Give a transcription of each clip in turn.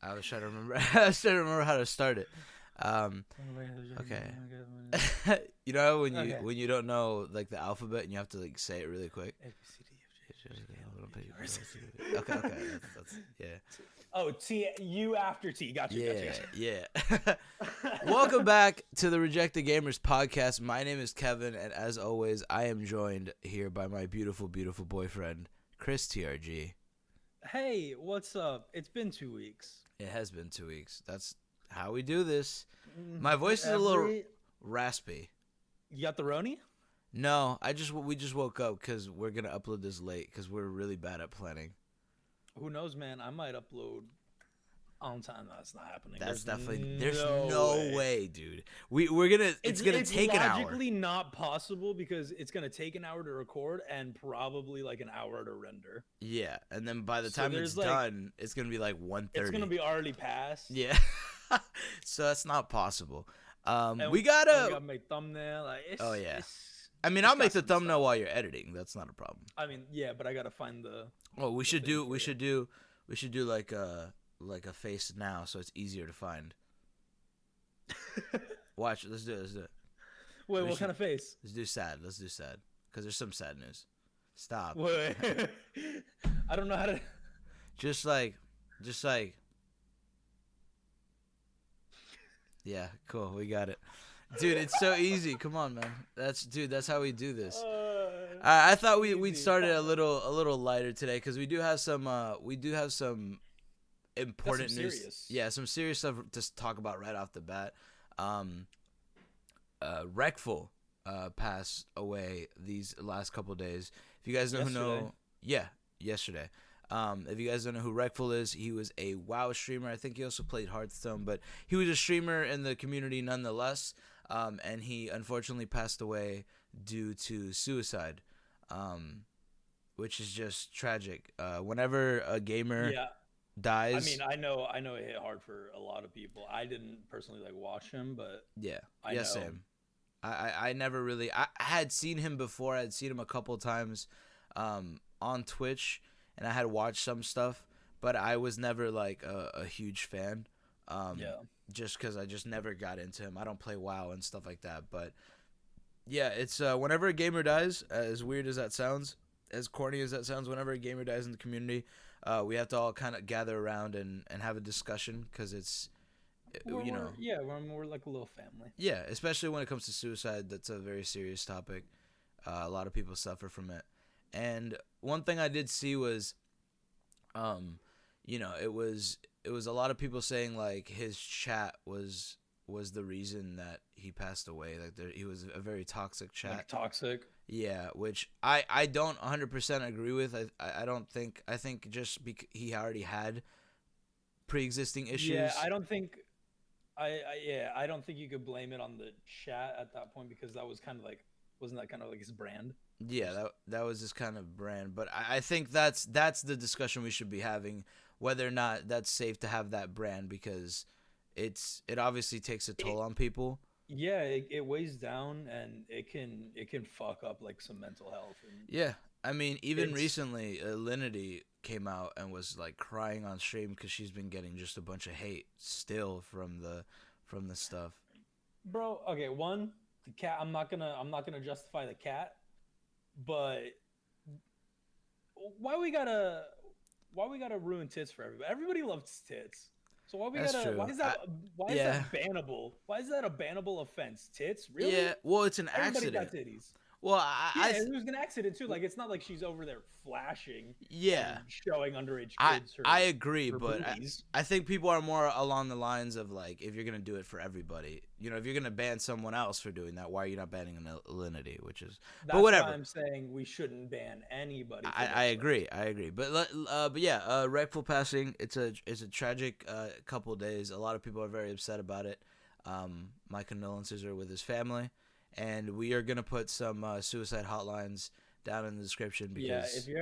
I was trying to remember. I was trying to remember how to start it. Okay. You know when you don't know like the alphabet and you have to like say it really quick. Okay. That's yeah. Oh, T U after T. Gotcha. Yeah. Welcome back to the Rejected Gamers podcast. My name is Kevin, and as always, I am joined here by my beautiful, beautiful boyfriend, Chris TRG. Hey, what's up? It's been 2 weeks. It has been 2 weeks. That's how we do this. My voice is a little raspy. You got the Roni? No, we just woke up because we're gonna upload this late because we're really bad at planning. Who knows, man? I might upload on time. That's not happening. There's no way, dude. It's gonna take an hour. It's logically not possible because it's gonna take an hour to record and probably like an hour to render. Yeah, and then by the time it's done, it's gonna be like 1:30. It's gonna be already past. Yeah, so that's not possible. We gotta make thumbnail. Oh yeah. I mean, I'll make the thumbnail while you're editing. That's not a problem. I mean, yeah, but I gotta find the. Oh, we should do like a face now, so it's easier to find. Watch, let's do it. Wait, what kind of face? Let's do sad, because there's some sad news. Stop. Wait. I don't know how to. Just like. Yeah, cool. We got it. Dude, it's so easy. Come on, man. That's how we do this. I thought we'd start it a little lighter today because we do have some important news. Serious. Yeah, some serious stuff to talk about right off the bat. Reckful passed away these last couple of days. If you guys know yesterday. If you guys don't know who Reckful is, he was a WoW streamer. I think he also played Hearthstone, but he was a streamer in the community nonetheless. And he unfortunately passed away due to suicide, which is just tragic. Whenever a gamer dies, I mean, I know it hit hard for a lot of people. I didn't personally watch him, but same. I never really. I had seen him before. I had seen him a couple times on Twitch, and I had watched some stuff, but I was never like a huge fan. Just because I just never got into him. I don't play WoW and stuff like that. But yeah, it's whenever a gamer dies, as weird as that sounds, as corny as that sounds, whenever a gamer dies in the community, we have to all kind of gather around and have a discussion because we're like a little family. Yeah, especially when it comes to suicide. That's a very serious topic. A lot of people suffer from it. And one thing I did see was, it was a lot of people saying like his chat was the reason that he passed away. Like he was a very toxic chat. Like toxic. Yeah, which I don't 100% agree with. I don't think. I think just he already had pre-existing issues. Yeah, I don't think. I don't think you could blame it on the chat at that point because that was kind of like, wasn't that kind of like his brand? Yeah, that was his kind of brand. But I think that's the discussion we should be having. Whether or not that's safe to have that brand because it obviously takes a toll on people. Yeah, it weighs down and it can fuck up like some mental health. Yeah, I mean, even recently, Linity came out and was like crying on stream because she's been getting just a bunch of hate still from the stuff. Bro, okay, the cat. I'm not gonna justify the cat, but why we gotta ruin tits for everybody? Everybody loves tits. So why is that bannable? Why is that a bannable offense? Tits? Really? Yeah, well, it's an accident. Everybody got titties. Well, it was an accident too. Like, it's not like she's over there flashing. Yeah. Showing underage kids. I agree, but I think people are more along the lines of like, if you're gonna do it for everybody, if you're gonna ban someone else for doing that, why are you not banning Alinity? But whatever. Why I'm saying we shouldn't ban anybody. I agree. But yeah, Reckful passing. It's a tragic couple days. A lot of people are very upset about it. My condolences are with his family. And we are gonna put some suicide hotlines down in the description because if you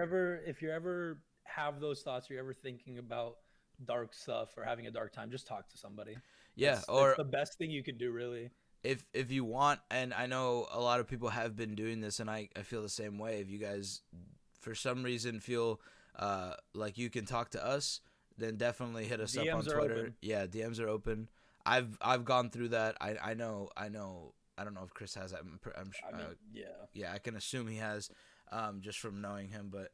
ever have those thoughts, or you're ever thinking about dark stuff or having a dark time, just talk to somebody. Yeah, it's the best thing you could do, really. If you want, and I know a lot of people have been doing this, and I feel the same way. If you guys, for some reason, feel like you can talk to us, then definitely hit us up on DMs are Twitter. open. Yeah, DMs are open. I've gone through that. I know. I don't know if Chris has that. I mean, yeah. Yeah, I can assume he has, just from knowing him. But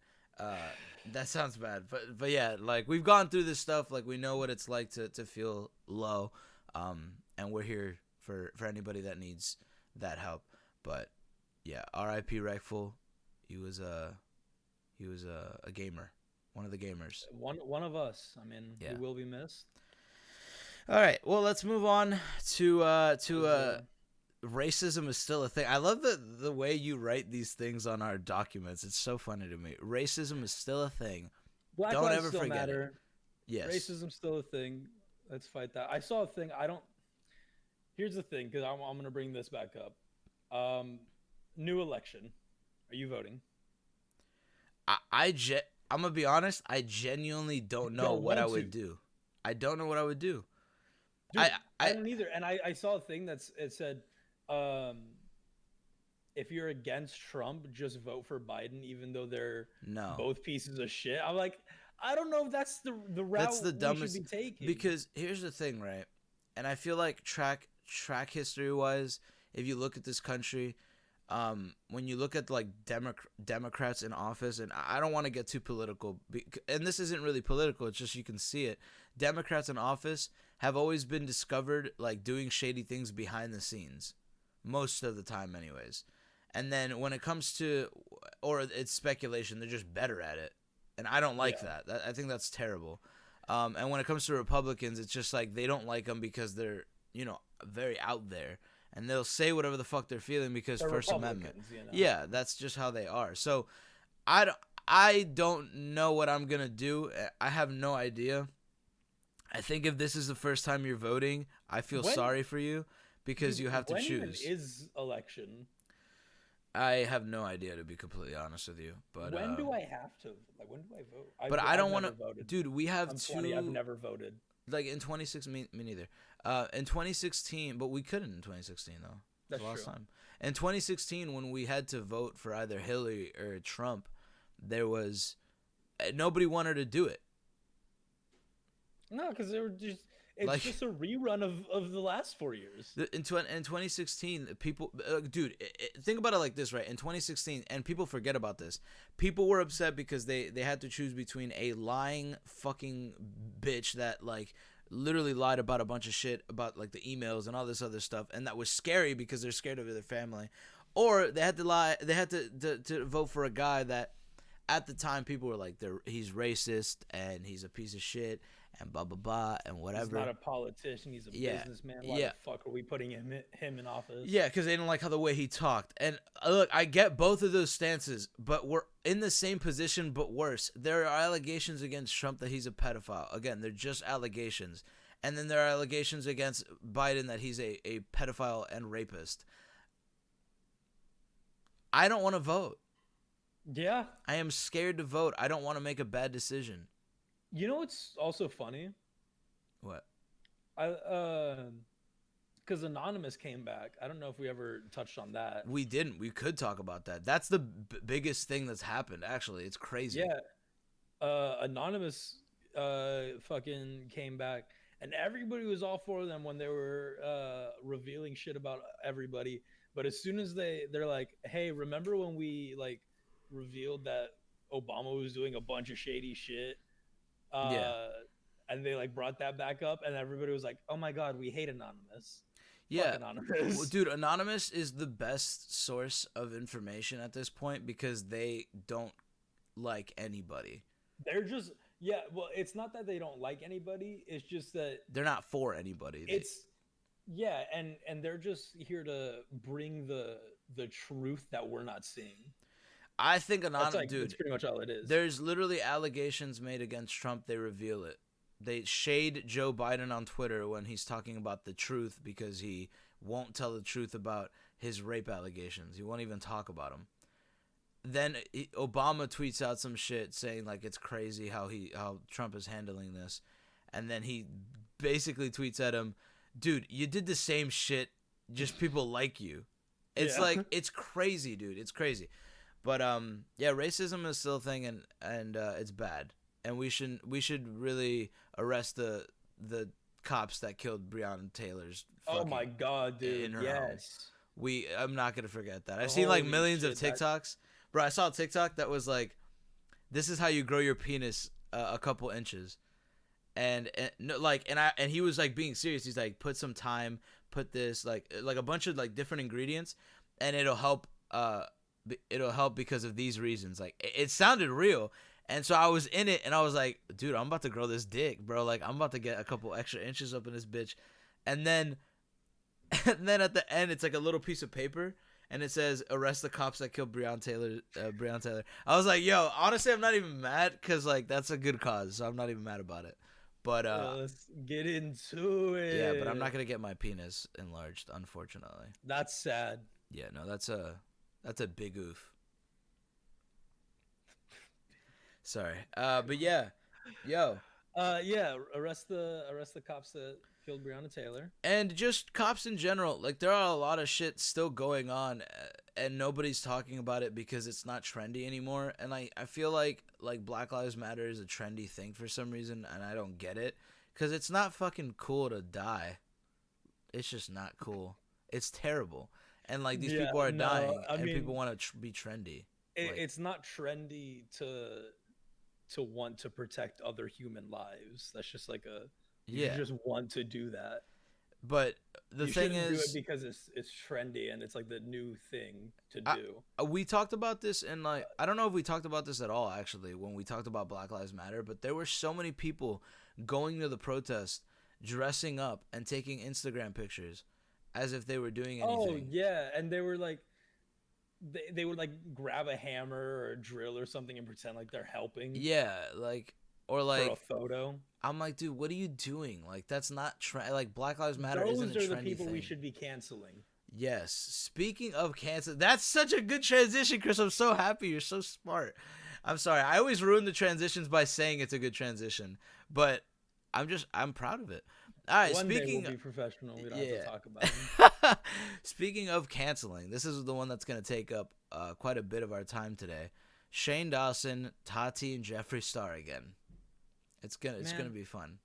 that sounds bad. But yeah, like we've gone through this stuff. Like we know what it's like to feel low. And we're here for anybody that needs that help. But yeah, R.I.P. Reckful. He was a gamer, one of the gamers. One of us. I mean, Yeah. He will be missed. All right, well, let's move on to racism is still a thing. I love the way you write these things on our documents. It's so funny to me. Racism is still a thing. Black Don't lives ever still forget matter. it. Yes. Racism's still a thing. Let's fight that. I saw a thing. Here's the thing, because I'm going to bring this back up. New election. Are you voting? I'm going to be honest. I genuinely don't know what I would do. I don't know what I would do. Dude, I don't either. And I saw a thing it said, if you're against Trump, just vote for Biden, even though they're both pieces of shit. I'm like, I don't know if that's the route that's the dumbest, we should be taking. Because here's the thing, right? And I feel like track history wise, if you look at this country, when you look at like Democrats in office, and I don't want to get too political, and this isn't really political, it's just you can see it. Democrats in office have always been discovered like doing shady things behind the scenes, most of the time anyways. And then when it comes to, or it's speculation, they're just better at it. And I don't like that. I think that's terrible. And when it comes to Republicans, it's just like they don't like them because they're, very out there. And they'll say whatever the fuck they're feeling because they're First Amendment. Yeah, that's just how they are. So I don't know what I'm going to do. I have no idea. I think if this is the first time you're voting, I feel sorry for you because you have to choose. When even is election? I have no idea, to be completely honest with you. But when do I have to? Like, when do I vote? But I don't want to. Dude, we have I'm 20, I've never voted. Like in 2016, me neither. In 2016, but we couldn't in 2016 though. That's last true. time. In 2016, when we had to vote for either Hillary or Trump, there was nobody wanted to do it. No, because they were just. It's just a rerun of the last 4 years. In 2016, people, dude, think about it like this, right? In 2016, and people forget about this. People were upset because they had to choose between a lying fucking bitch that like literally lied about a bunch of shit about like the emails and all this other stuff, and that was scary because they're scared of their family, or they had to lie. They had to vote for a guy that, at the time, people were like, he's racist and he's a piece of shit. And blah blah blah and whatever. He's not a politician. He's a businessman. Why the fuck are we putting him in office? Yeah, because they didn't like how the way he talked. And look, I get both of those stances, but we're in the same position, but worse. There are allegations against Trump that he's a pedophile. Again, they're just allegations. And then there are allegations against Biden that he's a pedophile and rapist. I don't want to vote. Yeah. I am scared to vote. I don't want to make a bad decision. You know what's also funny? What? Because Anonymous came back. I don't know if we ever touched on that. We didn't. We could talk about that. That's the biggest thing that's happened, actually. It's crazy. Yeah. Anonymous fucking came back, and everybody was all for them when they were revealing shit about everybody. But as soon as they're like, hey, remember when we like revealed that Obama was doing a bunch of shady shit? And they like brought that back up, and everybody was like, "Oh my god, we hate Anonymous." Yeah, Anonymous. Well, dude, Anonymous is the best source of information at this point because they don't like anybody. They're just well, it's not that they don't like anybody. It's just that they're not for anybody. And they're just here to bring the truth that we're not seeing. I think Anonymous, dude, that's pretty much all it is. There's literally allegations made against Trump. They reveal it. They shade Joe Biden on Twitter when he's talking about the truth because he won't tell the truth about his rape allegations. He won't even talk about them. Then Obama tweets out some shit saying like it's crazy how Trump is handling this, and then he basically tweets at him, "Dude, you did the same shit. Just people like you." It's like it's crazy, dude. It's crazy. But racism is still a thing, and it's bad. and we should really arrest the cops that killed Breonna Taylor's Oh my fucking god, in dude. her home. Yes. I'm not gonna forget that. I've seen like Holy millions of shit. That TikToks, bro. I saw a TikTok that was like, "This is how you grow your penis a couple inches," and no, like, and he was like being serious. He's like, "Put some time, put this like a bunch of like different ingredients, and it'll help. It'll help because of these reasons." Like, it sounded real. And so I was in it, and I was like, "Dude, I'm about to grow this dick, bro. Like, I'm about to get a couple extra inches up in this bitch." And then and then at the end, it's like a little piece of paper, and it says, "Arrest the cops that killed Breonna Taylor." Breonna Taylor. I was like, "Yo, honestly, I'm not even mad, cause like that's a good cause, so I'm not even mad about it." But let's get into it. yeah, but I'm not gonna get my penis enlarged, unfortunately. That's sad. Yeah, no, that's a big oof. Sorry, but yeah, yo, Yeah, arrest the cops that killed Breonna Taylor. and just cops in general. Like, there are a lot of shit still going on, and nobody's talking about it because it's not trendy anymore. And I feel like Black Lives Matter is a trendy thing for some reason, and I don't get it, because it's not fucking cool to die. It's just not cool. It's terrible, and like these people are dying, and people want to be trendy. It's not trendy to want to protect other human lives. That's just like you just want to do that. But the thing is, do it because it's trendy and it's like the new thing to do. We talked about this, and like, I don't know if we talked about this at all actually when we talked about Black Lives Matter, but there were so many people going to the protest, dressing up and taking Instagram pictures as if they were doing anything. Oh yeah, and they were like, they would like grab a hammer or a drill or something and pretend like they're helping. Yeah, like, or like for a photo. I'm like, dude, what are you doing? Like, that's not like Black Lives Matter Those isn't a trendy are the people thing. we should be canceling. Yes. Speaking of cancel, that's such a good transition, Chris. I'm so happy. You're so smart. I'm sorry. I always ruin the transitions by saying it's a good transition, but I'm proud of it. All right. One speaking, day we'll be professional. We don't have to talk about it. Speaking of canceling, this is the one that's going to take up quite a bit of our time today. Shane Dawson, Tati, and Jeffree Star again. It's gonna be fun.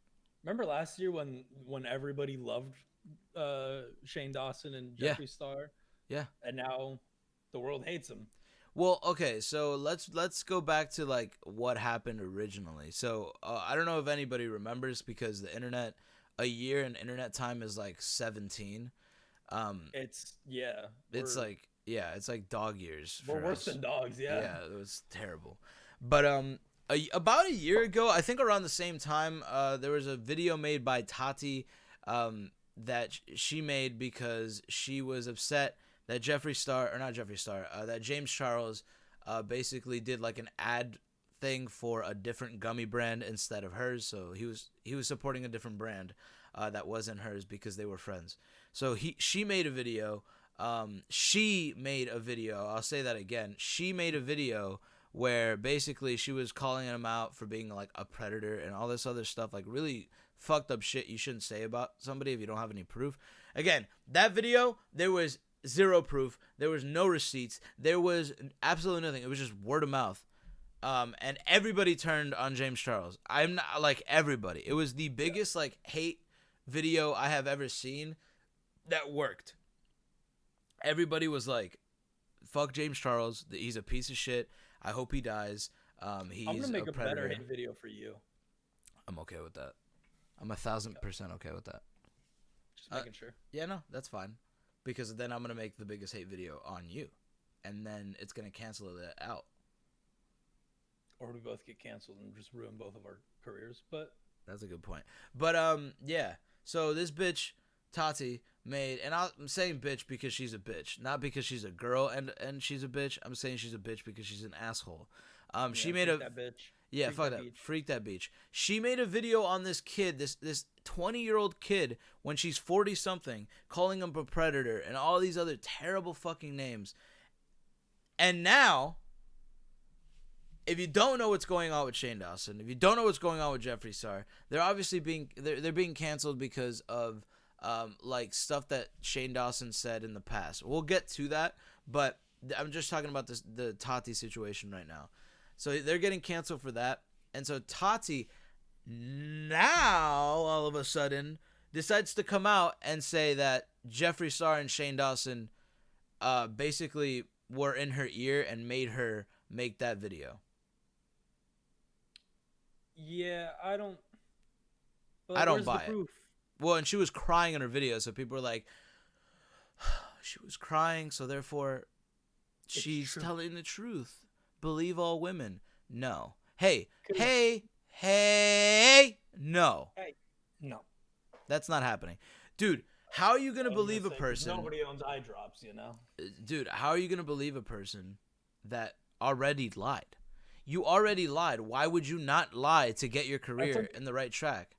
Remember last year when everybody loved Shane Dawson and Jeffree Star? Yeah. And now the world hates him. Well, okay, so let's go back to like what happened originally. So I don't know if anybody remembers, because the internet, a year in internet time is like 17. It's like dog years. We're worse than dogs. Yeah. Yeah, it was terrible. But about a year ago, I think around the same time, there was a video made by Tati that she made because she was upset that that James Charles basically did like an ad thing for a different gummy brand instead of hers. So he was supporting a different brand that wasn't hers because they were friends. So she made a video. I'll say that again. She made a video where basically she was calling him out for being like a predator and all this other stuff, like really fucked up shit you shouldn't say about somebody if you don't have any proof. Again, that video, there was zero proof. There was no receipts. There was absolutely nothing. It was just word of mouth. And everybody turned on James Charles. I'm not like everybody. It was the biggest like hate video I have ever seen that worked. Everybody was like, fuck James Charles. He's a piece of shit. I hope he dies. He's I'm gonna make a predator. better hate video for you. I'm okay with that. I'm 1,000% okay with that. Just making sure. Yeah, no, that's fine. Because then I'm gonna make the biggest hate video on you, and then it's gonna cancel it out. Or we both get canceled and just ruin both of our careers. But that's a good point. But yeah. So this bitch Tati made, and I'm saying bitch because she's a bitch, not because she's a girl and she's a bitch. I'm saying she's a bitch because she's an asshole. She made that bitch. Yeah, fuck that. Freak that beach. She made a video on this kid, this 20-year-old kid, when she's 40-something, calling him a predator and all these other terrible fucking names. And now, if you don't know what's going on with Shane Dawson, if you don't know what's going on with Jeffree Star, they're obviously they're being canceled because of like stuff that Shane Dawson said in the past. We'll get to that, but I'm just talking about the Tati situation right now. So they're getting canceled for that, And so Tati now all of a sudden decides to come out and say that Jeffree Star and Shane Dawson basically were in her ear and made her make that video. Yeah, I don't. But I don't where's buy the proof? Well, and she was crying in her video, so people were like, she was crying, so therefore she's telling the truth. Believe all women. No. Hey, no. Hey, no. That's not happening. Dude, how are you going to believe a say, person? Nobody owns eye drops, you know? Dude, how are you going to believe a person that already lied? You already lied. Why would you not lie to get your career in the right track?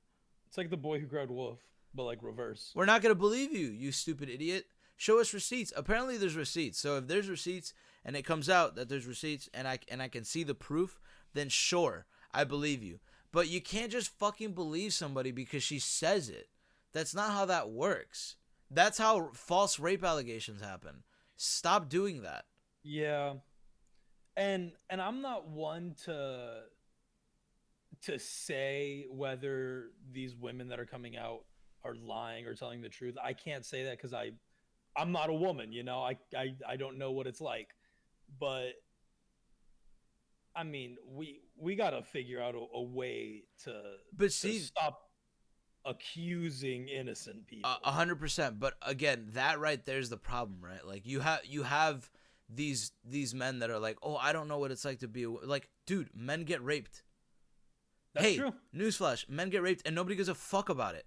It's like the boy who cried wolf, but like reverse. We're not going to believe you, you stupid idiot. Show us receipts. Apparently there's receipts. So if there's receipts and it comes out that there's receipts and I can see the proof, then sure, I believe you. But you can't just fucking believe somebody because she says it. That's not how that works. That's how false rape allegations happen. Stop doing that. Yeah. And I'm not one to say whether these women that are coming out are lying or telling the truth. I can't say that because I'm not a woman, you know. I don't know what it's like. But I mean, we gotta figure out a way to stop accusing innocent people. 100%. But again, that right there's the problem, right? Like you have these men that are like, oh, I don't know what it's like to be like, dude, men get raped. That's true. Newsflash, men get raped and nobody gives a fuck about it.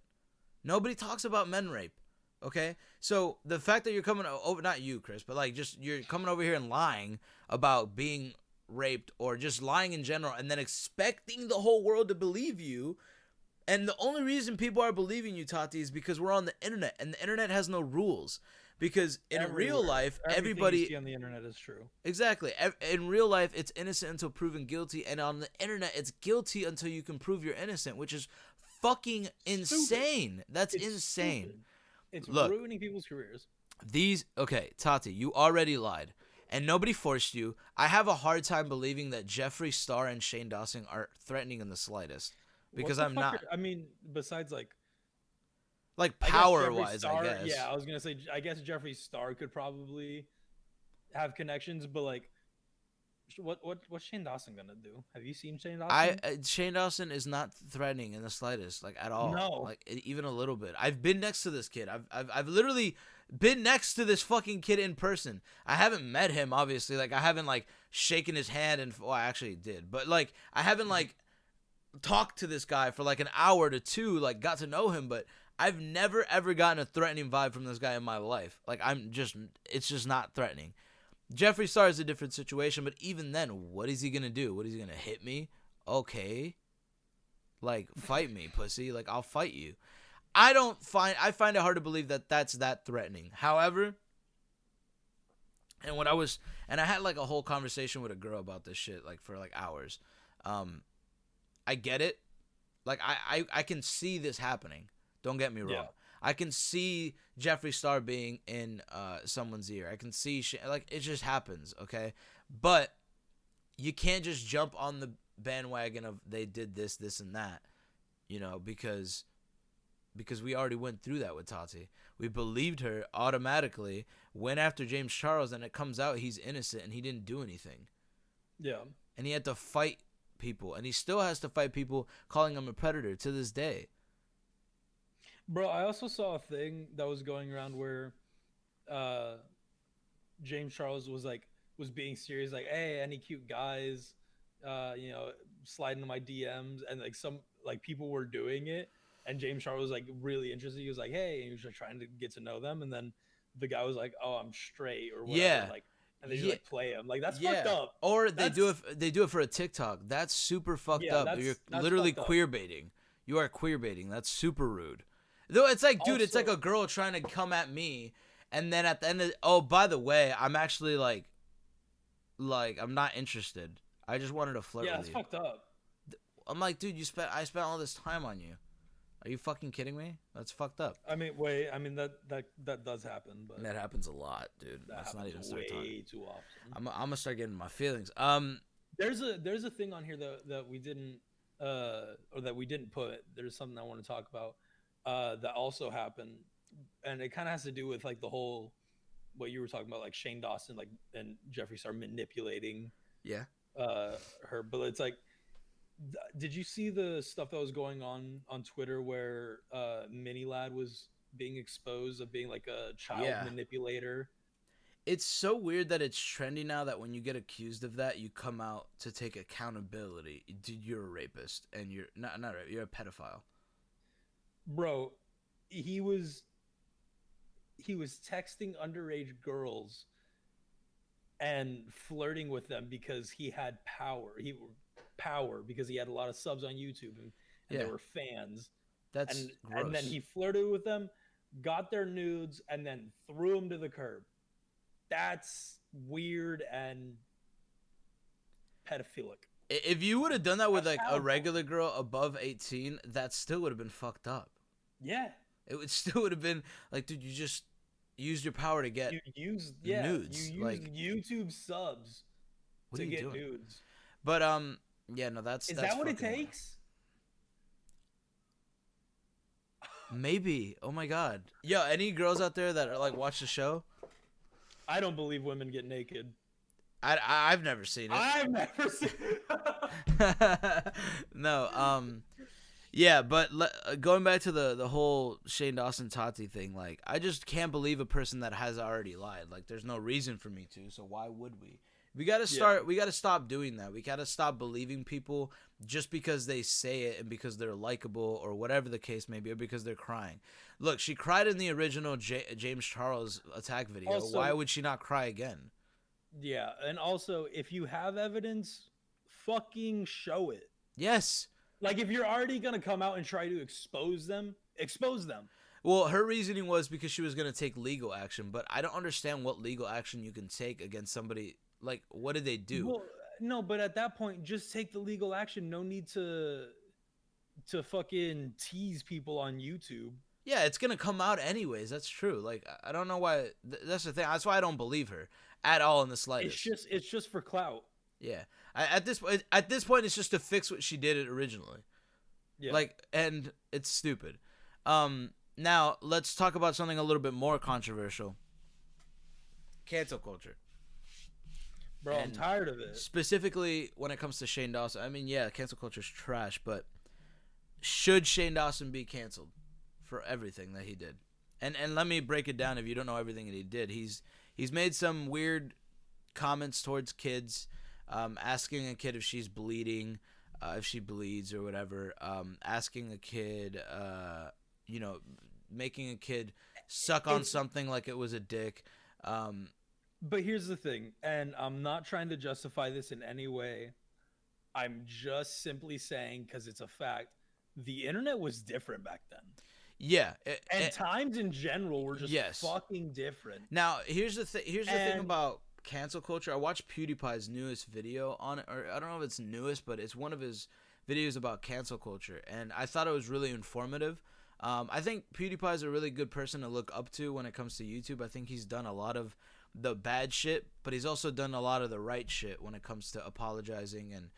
Nobody talks about men rape. Okay, so the fact that you're coming over, not you, Chris, but like just you're coming over here and lying about being raped or just lying in general and then expecting the whole world to believe you. And the only reason people are believing you, Tati, is because we're on the internet and the internet has no rules. Because in real life, everybody you see on the internet is true. Exactly. In real life, it's innocent until proven guilty, and on the internet, it's guilty until you can prove you're innocent, which is fucking insane. That's insane. Stupid. It's ruining people's careers. Okay, Tati, you already lied, and nobody forced you. I have a hard time believing that Jeffree Star and Shane Dawson are threatening in the slightest, because I'm not. I mean, besides like power-wise, I guess. Yeah, I was gonna say, I guess Jeffree Star could probably have connections, but like, what's Shane Dawson gonna do? Have you seen Shane Dawson? Shane Dawson is not threatening in the slightest, like at all. No, like even a little bit. I've been next to this kid. I've literally been next to this fucking kid in person. I haven't met him, obviously. Like I haven't like shaken his hand and well, I actually did, but like I haven't like talked to this guy for like an hour to two. Like got to know him, but I've never ever gotten a threatening vibe from this guy in my life. Like it's just not threatening. Jeffree Star is a different situation, but even then, what is he gonna do? What is he gonna hit me? Okay, like fight me, pussy. Like I'll fight you. I find it hard to believe that that's that threatening. However, and I had like a whole conversation with a girl about this shit like for like hours. I get it. Like I can see this happening. Don't get me wrong. Yeah. I can see Jeffree Star being in someone's ear. I can see like it just happens, okay? But you can't just jump on the bandwagon of they did this, this, and that, you know, because we already went through that with Tati. We believed her automatically, went after James Charles, and it comes out he's innocent and he didn't do anything. Yeah. And he had to fight people, and he still has to fight people calling him a predator to this day. Bro, I also saw a thing that was going around where James Charles was being serious, like, hey, any cute guys, slide into my DMs, and like some like people were doing it, and James Charles was like really interested. He was like, hey, and he was just trying to get to know them, and then the guy was like, oh, I'm straight or whatever. Yeah. Like, and they just like play him. Like that's fucked up. Or they do it for a TikTok. That's super fucked up. You're literally queer baiting. You are queer baiting. That's super rude. Though it's like, dude, it's like a girl trying to come at me, and then at the end of, by the way, I'm actually like I'm not interested. I just wanted to flirt with you. Yeah, it's fucked up. I'm like, dude, I spent all this time on you. Are you fucking kidding me? That's fucked up. I mean, that does happen, but that happens a lot, dude. That's not even start talking. Way too often. I'm gonna start getting my feelings. There's a thing on here that we didn't or that we didn't put. There's something I want to talk about that also happened, and it kind of has to do with like the whole what you were talking about, like Shane Dawson, like and Jeffree Star manipulating Yeah. her. But it's like, did you see the stuff that was going on Twitter where Mini Lad was being exposed of being like a child Yeah. manipulator? It's so weird that it's trendy now that when you get accused of that, you come out to take accountability. Dude, you're a rapist and you're not you're a pedophile. Bro, he was he was texting underage girls and flirting with them because he had power. He power because he had a lot of subs on YouTube, and Yeah. they were fans. That's And then gross. he flirted with them, got their nudes, and then threw them to the curb. That's weird and pedophilic. If you would have done that with That's like a child porn. regular girl above 18, that still would have been fucked up. Yeah. It would still would have been like, dude, you just used your power to get You use nudes. you use Like, YouTube subs what are to you get doing? nudes. But yeah, no, Is that's that what it fucking wild. takes? Maybe. Oh my god. Yo, any girls out there that are like watch the show? I don't believe women get naked. I've never seen it. I've never seen. No. Yeah, but going back to the whole Shane Dawson Tati thing, like I just can't believe a person that has already lied. Like there's no reason for me to, so why would we? We got to start we got to stop doing that. We got to stop believing people just because they say it and because they're likable or whatever the case may be, or because they're crying. Look, she cried in the original James Charles attack video. Also, Why would she not cry again? yeah, and also if you have evidence, fucking show it. Yes. Like if you're already gonna come out and try to expose them, expose them. Well, her reasoning was because she was going to take legal action, but I don't understand what legal action you can take against somebody. Like, what did they do? Well, no, but at that point, just take the legal action. No need to fucking tease people on YouTube. Yeah, it's going to come out anyways. That's true. Like, I don't know why. That's the thing. That's why I don't believe her at all in the slightest. It's just for clout. Yeah. At this point, it's just to fix what she did originally. Yeah. Like, and it's stupid. Now let's talk about something a little bit more controversial. Cancel culture. Bro, I'm tired of it. Specifically when it comes to Shane Dawson. I mean, yeah, cancel culture is trash, but should Shane Dawson be canceled for everything that he did? And let me break it down if you don't know everything that he did. He's made some weird comments towards kids, asking a kid if she's bleeding, if she bleeds or whatever, asking a kid, making a kid suck on something like it was a dick. But here's the thing, and I'm not trying to justify this in any way. I'm just simply saying, because it's a fact, the internet was different back then. Yeah. And times in general were just fucking different. Now, here's the thing about cancel culture. I watched PewDiePie's newest video on it, or I don't know if it's newest, but it's one of his videos about cancel culture, and I thought it was really informative. I think PewDiePie is a really good person to look up to when it comes to YouTube. I think he's done a lot of the bad shit, but he's also done a lot of the right shit when it comes to apologizing and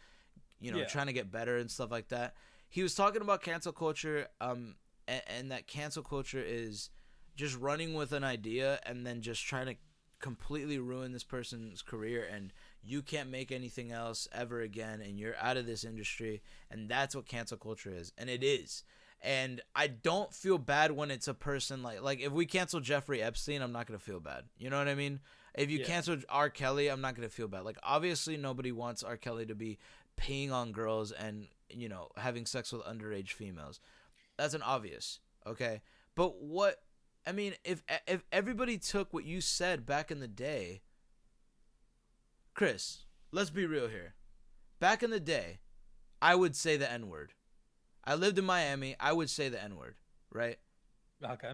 trying to get better and stuff like that. He was talking about cancel culture, and that cancel culture is just running with an idea and then just trying to completely ruin this person's career, and you can't make anything else ever again, and you're out of this industry, and that's what cancel culture is, and it is. And I don't feel bad when it's a person like if we cancel Jeffrey Epstein, I'm not gonna feel bad. You know what I mean? If you cancel R. Kelly, I'm not gonna feel bad. Like obviously nobody wants R. Kelly to be peeing on girls and having sex with underage females. That's an obvious, okay? But what I mean, if everybody took what you said back in the day, Chris, let's be real here. Back in the day, I would say the N-word. I lived in Miami. I would say the N-word, right? Okay.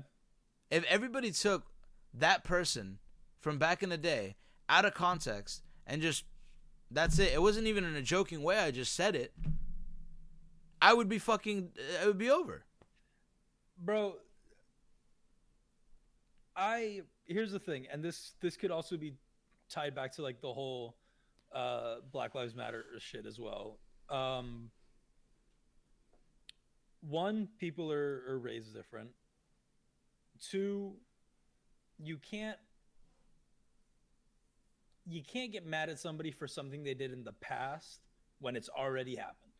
If everybody took that person from back in the day out of context and just, that's it. It wasn't even in a joking way. I just said it. I would be it would be over. Bro, here's the thing, and this could also be tied back to like the whole Black Lives Matter shit as well. one, people are raised different. Two, you can't you can't get mad at somebody for something they did in the past when it's already happened.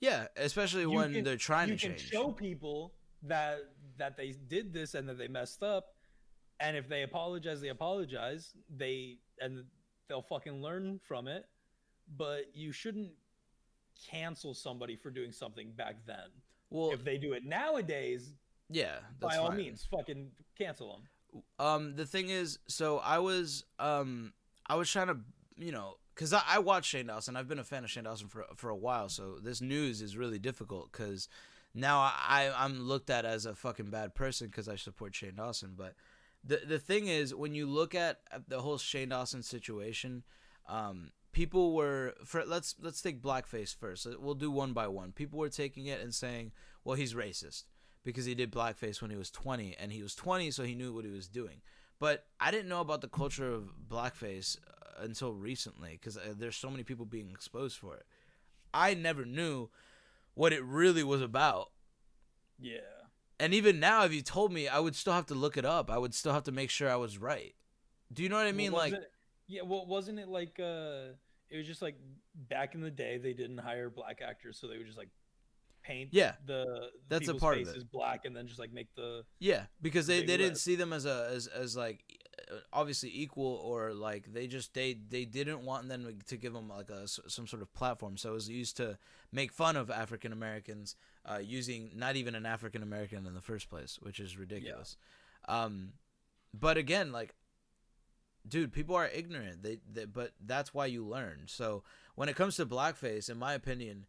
Yeah, especially You when can they're trying to you can change. show people that they did this and that they messed up, and if they apologize, they apologize. They'll fucking learn from it. But you shouldn't cancel somebody for doing something back then. Well, If they do it nowadays, yeah, by that's all fine. means, fucking cancel them. The thing is, so I was trying to, because I watched Shane Dawson. I've been a fan of Shane Dawson for a while. So this news is really difficult because now I'm looked at as a fucking bad person because I support Shane Dawson. But the thing is, when you look at the whole Shane Dawson situation, people were let's take blackface first. We'll do one by one. People were taking it and saying, well, he's racist because he did blackface when he was 20, and he was 20, so he knew what he was doing. But I didn't know about the culture of blackface until recently because there's so many people being exposed for it. I never knew what it really was about. Yeah. And even now, if you told me, I would still have to look it up. I would still have to make sure I was right. Do you know what I Well, mean? wasn't Like, it? Yeah. Well, wasn't it like it was just like back in the day they didn't hire black actors, so they would just like paint yeah, the that's a people's part of it. faces black and then just like make the Yeah, because they, big they didn't lip. see them as like obviously equal, or like they didn't want them to give them like some sort of platform. So it was used to make fun of African Americans, using not even an African American in the first place, which is ridiculous. But again, like, dude, people are ignorant. But that's why you learn. So when it comes to blackface, in my opinion,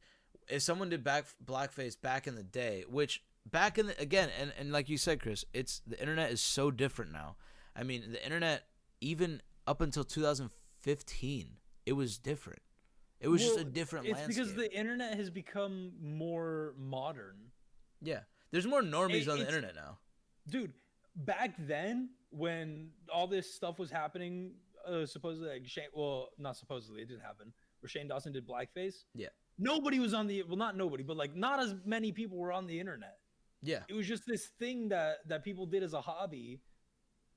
if someone did blackface back in the day, which back in the, again, and like you said, Chris, it's the internet is so different now. I mean, the internet, even up until 2015, it was different. It was just a Well, different it's because landscape. the internet has become more modern. Yeah, there's more normies on the It's internet now. dude. Back then, when all this stuff was happening, supposedly like Shane, well, not supposedly, it didn't happen. Where Shane Dawson did blackface, Yeah, nobody was on the, well, not nobody, but like not as many people were on the internet. yeah. It was just this thing that people did as a hobby,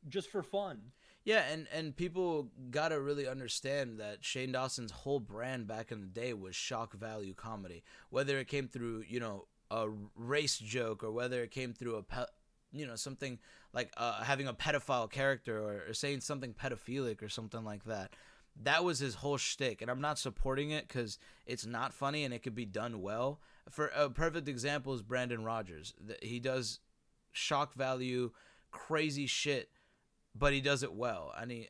just for fun. Yeah, and people gotta really understand that Shane Dawson's whole brand back in the day was shock value comedy. Whether it came through, a race joke, or whether it came through something like having a pedophile character, or saying something pedophilic or something like that. That was his whole shtick, and I'm not supporting it because it's not funny and it could be done well. For a perfect example is Brandon Rogers. He does shock value, crazy shit, but he does it well. And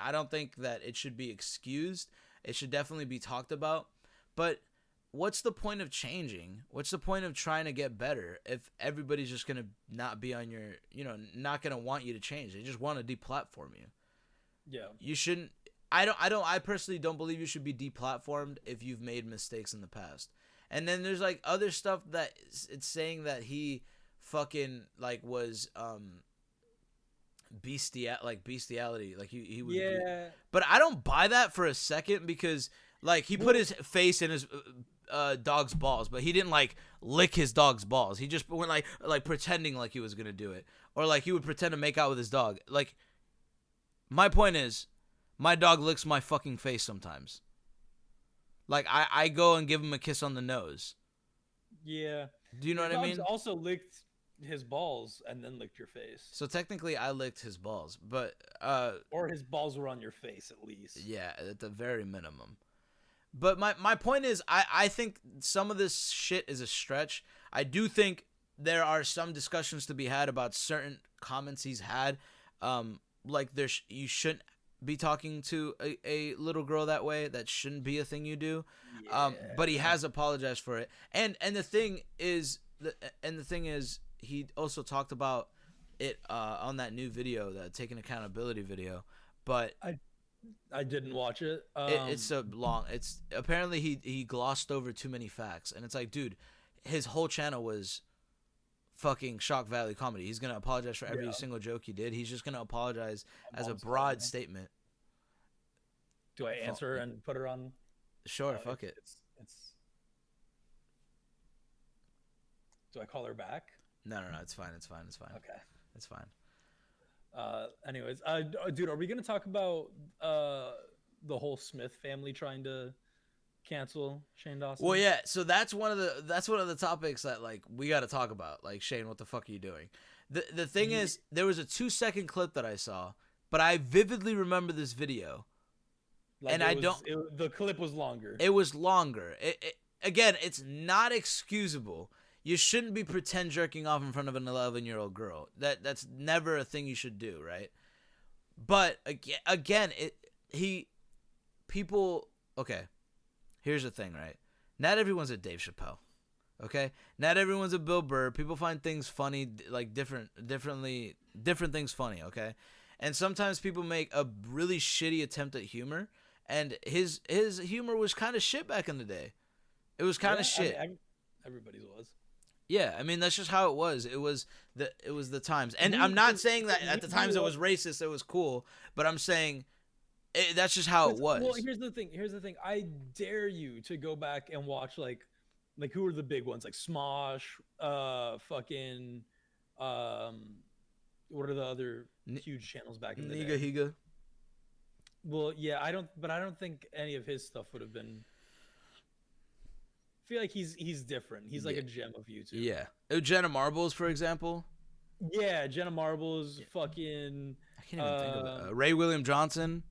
I don't think that it should be excused. It should definitely be talked about. But what's the point of changing? What's the point of trying to get better if everybody's just gonna not be on your, not gonna want you to change? They just want to deplatform you. Yeah. You shouldn't. I personally don't believe you should be deplatformed if you've made mistakes in the past. And then there's like other stuff that it's saying that he fucking like was bestiality, like he was Yeah. but I don't buy that for a second, because like he put his face in his dog's balls, but he didn't like lick his dog's balls. He just went like pretending like he was gonna do it, or like he would pretend to make out with his dog. Like, my point is, my dog licks my fucking face sometimes. Like, I go and give him a kiss on the nose. Yeah. Do you know Your what I dog's mean? also licked his balls and then licked your face. So technically I licked his balls, but Or his balls were on your face at least. yeah, at the very minimum. But my point is, I think some of this shit is a stretch. I do think there are some discussions to be had about certain comments he's had. Like you shouldn't be talking to a little girl that way. That shouldn't be a thing you do. Yeah. But he has apologized for it. And the thing is, he also talked about it on that new video, the taking accountability video. But I didn't watch it. it's a long. It's apparently he glossed over too many facts, and it's like, dude, his whole channel was fucking shock value comedy. He's gonna apologize for every single joke he did. He's just gonna apologize as a broad statement. Do I answer and put her on? Sure, fuck it. It's Do I call her back? No, it's fine. Okay. It's fine. Anyways, dude, are we gonna talk about the whole Smith family trying to cancel Shane Dawson? Well, yeah. So that's one of the topics that like we got to talk about. Like, Shane, what the fuck are you doing? The thing is, there was a 2-second clip that I saw, but I vividly remember this video. Like, and the clip was longer. It was longer. Again, it's not excusable. You shouldn't be pretend jerking off in front of an 11-year-old girl. That's never a thing you should do, right? But again, okay. Here's the thing, right? Not everyone's a Dave Chappelle. Okay? Not everyone's a Bill Burr. People find things funny, like different things funny, okay? And sometimes people make a really shitty attempt at humor, and his humor was kind of shit back in the day. It was kind of shit. I mean, everybody's was. Yeah, I mean, that's just how it was. It was the times. And I'm not saying that at the times it was racist, it was cool, but I'm saying that's just how it was. Well, here's the thing. I dare you to go back and watch like who are the big ones? Like Smosh, fucking what are the other huge channels back in the day? Higa. Well, yeah, I don't think any of his stuff would have been. I feel like he's different. He's like a gem of YouTube. Yeah. Jenna Marbles, for example. Yeah, Jenna Marbles, fucking. I can't even think of it. Ray William Johnson.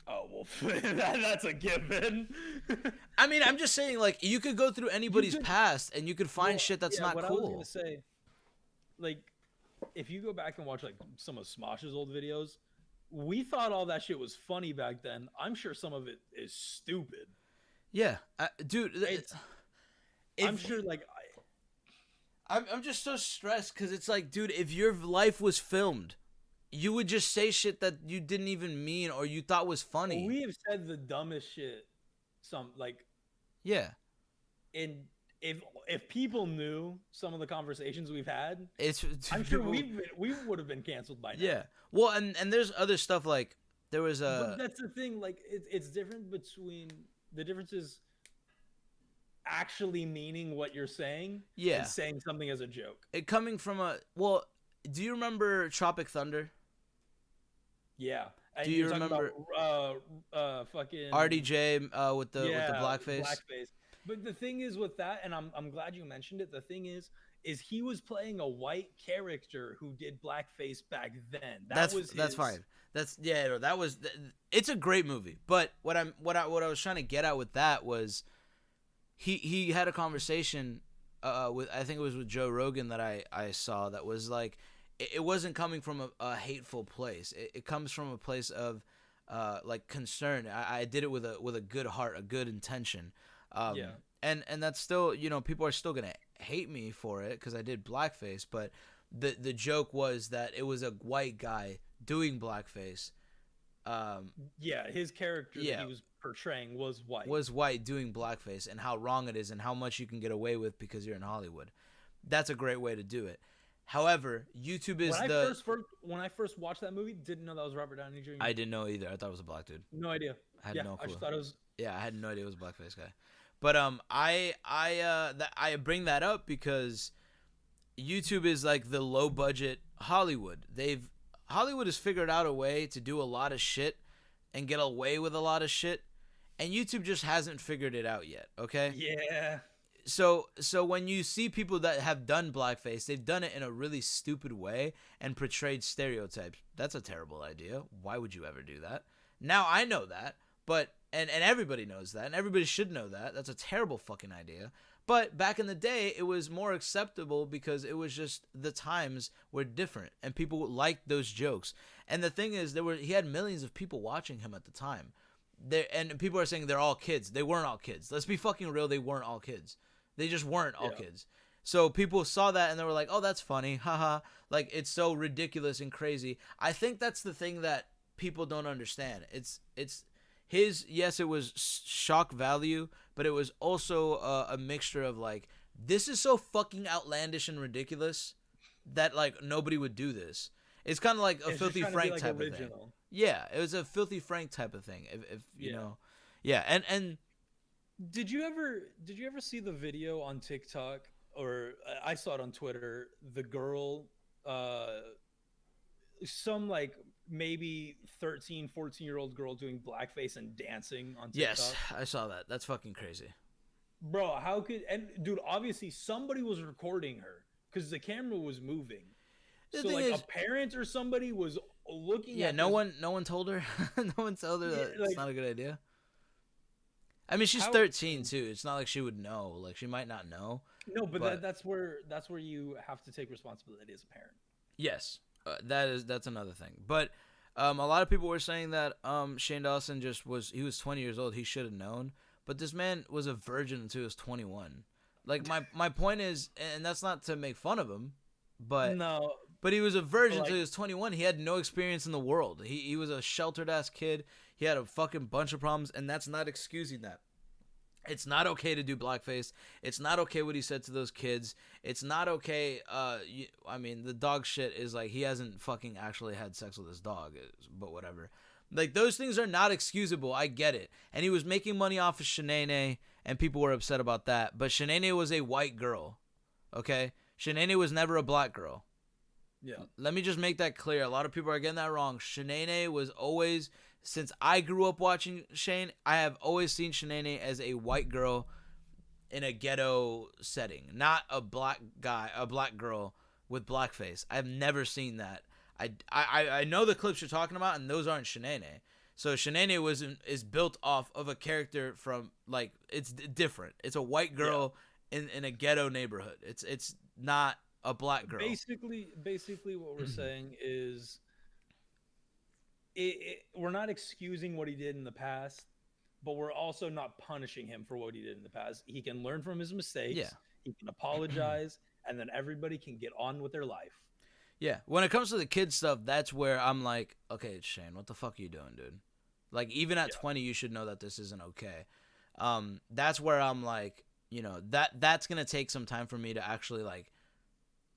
Oh, well, that's a given. I mean, I'm just saying, like, you could go through anybody's past and you could find shit that's not what cool. I was gonna say, like, if you go back and watch like some of Smosh's old videos, we thought all that shit was funny back then. I'm sure some of it is stupid. Yeah, dude. I'm sure, like, I'm just so stressed because it's like, dude, if your life was filmed, you would just say shit that you didn't even mean or you thought was funny. We have said the dumbest shit. Yeah. And if people knew some of the conversations we've had, I'm sure we would have been canceled by now. Yeah. Well, and there's other stuff like there was But that's the thing. Like, it's different between the differences. Actually meaning what you're saying, and saying something as a joke. It coming from do you remember Tropic Thunder? Yeah. And do you remember fucking RDJ with the blackface? But the thing is with that, and I'm glad you mentioned it. The thing is he was playing a white character who did blackface back then. That's fine. It's a great movie. But what I was trying to get at with that was. He had a conversation with, I think it was with Joe Rogan that I saw, that was like, it wasn't coming from a hateful place. It comes from a place of like concern. I did it with a good heart, a good intention. And that's still, people are still gonna hate me for it because I did blackface. But the joke was that it was a white guy doing blackface. His character that he was portraying was white doing blackface, and how wrong it is and how much you can get away with because you're in Hollywood. That's a great way to do it. However, YouTube is when I first watched that movie, didn't know that was Robert Downey Jr. I didn't know either. I thought it was a black dude. No idea. I had no clue. I just thought it was. Yeah, I had no idea it was a blackface guy. But I bring that up because YouTube is like the low budget Hollywood. Hollywood has figured out a way to do a lot of shit and get away with a lot of shit, and YouTube just hasn't figured it out yet, okay? Yeah. So when you see people that have done blackface, they've done it in a really stupid way and portrayed stereotypes. That's a terrible idea. Why would you ever do that? Now I know that, but and everybody knows that, and everybody should know that. That's a terrible fucking idea. But back in the day, it was more acceptable because it was just the times were different and people liked those jokes. And the thing is, he had millions of people watching him at the time. And people are saying they're all kids. They weren't all kids. Let's be fucking real. They weren't all kids. They just weren't all kids. So people saw that and they were like, "Oh, that's funny, haha!" Like, it's so ridiculous and crazy. I think that's the thing that people don't understand. It's his. Yes, it was shock value, but it was also a mixture of like, this is so fucking outlandish and ridiculous that like nobody would do this. It's kind of like a Filthy Frank type of thing. Yeah, it was a Filthy Frank type of thing. If you know, and did you ever see the video on TikTok or I saw it on Twitter. The girl, uh, some like maybe 13, 14-year-old girl doing blackface and dancing on Yes, TikTok. I saw that. That's fucking crazy. Bro, how could, and dude, obviously somebody was recording her because the camera was moving. The So thing like a is, parent or somebody was looking yeah, at no this. one, no one told her. No one told her Yeah, that it's like not a good idea. I mean, she's how 13 too. It's not like she would know. Like she might not know, no, but but that's where you have to take responsibility as a parent. yes, that's another thing. But a lot of people were saying that Shane Dawson he was 20 years old. He should have known. But this man was a virgin until he was 21. Like my point is, and that's not to make fun of him, but No, he was a but virgin like until he was 21. He had no experience in the world. He was a sheltered ass kid. He had a fucking bunch of problems, and that's not excusing that. It's not okay to do blackface. It's not okay what he said to those kids. It's not okay. I mean, the dog shit is like he hasn't fucking actually had sex with his dog, but whatever. Like those things are not excusable. I get it. And he was making money off of Shanae, and people were upset about that. But Shanae was a white girl, okay? Shanae was never a black girl. yeah, Let me just make that clear. A lot of people are getting that wrong. Shanae was always, since I grew up watching Shane, I have always seen Shanae as a white girl in a ghetto setting, not a black girl with blackface. I've never seen that. I know the clips you're talking about, and those aren't Shanae. So Shanae is built off of a character from like it's different. It's a white yeah. girl in a ghetto neighborhood. It's not a black girl. Basically, what we're saying is we're not excusing what he did in the past, but we're also not punishing him for what he did in the past. He can learn from his mistakes. Yeah. He can apologize, and then everybody can get on with their life. Yeah, when it comes to the kid stuff, that's where I'm like, okay, Shane, what the fuck are you doing, dude? Like, even at Yeah. 20, you should know that this isn't okay. That's where I'm like, that's gonna take some time for me to actually like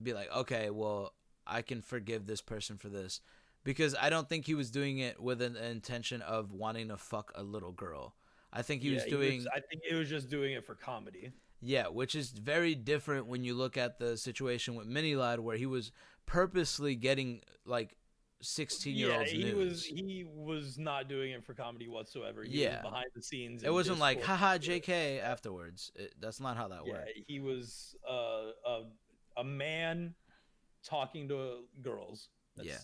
be like, okay, well, I can forgive this person for this, because I don't think he was doing it with an intention of wanting to fuck a little girl. I think he was doing, I think it was just doing it for comedy. yeah, which is very different when you look at the situation with Mini Lad, where he was purposely getting like 16-year-olds nudes. He was not doing it for comedy whatsoever. He Yeah. was behind the scenes. It in wasn't like, Discord. haha, JK afterwards. That's not how that Yeah, worked. he was a man talking to girls. Yeah.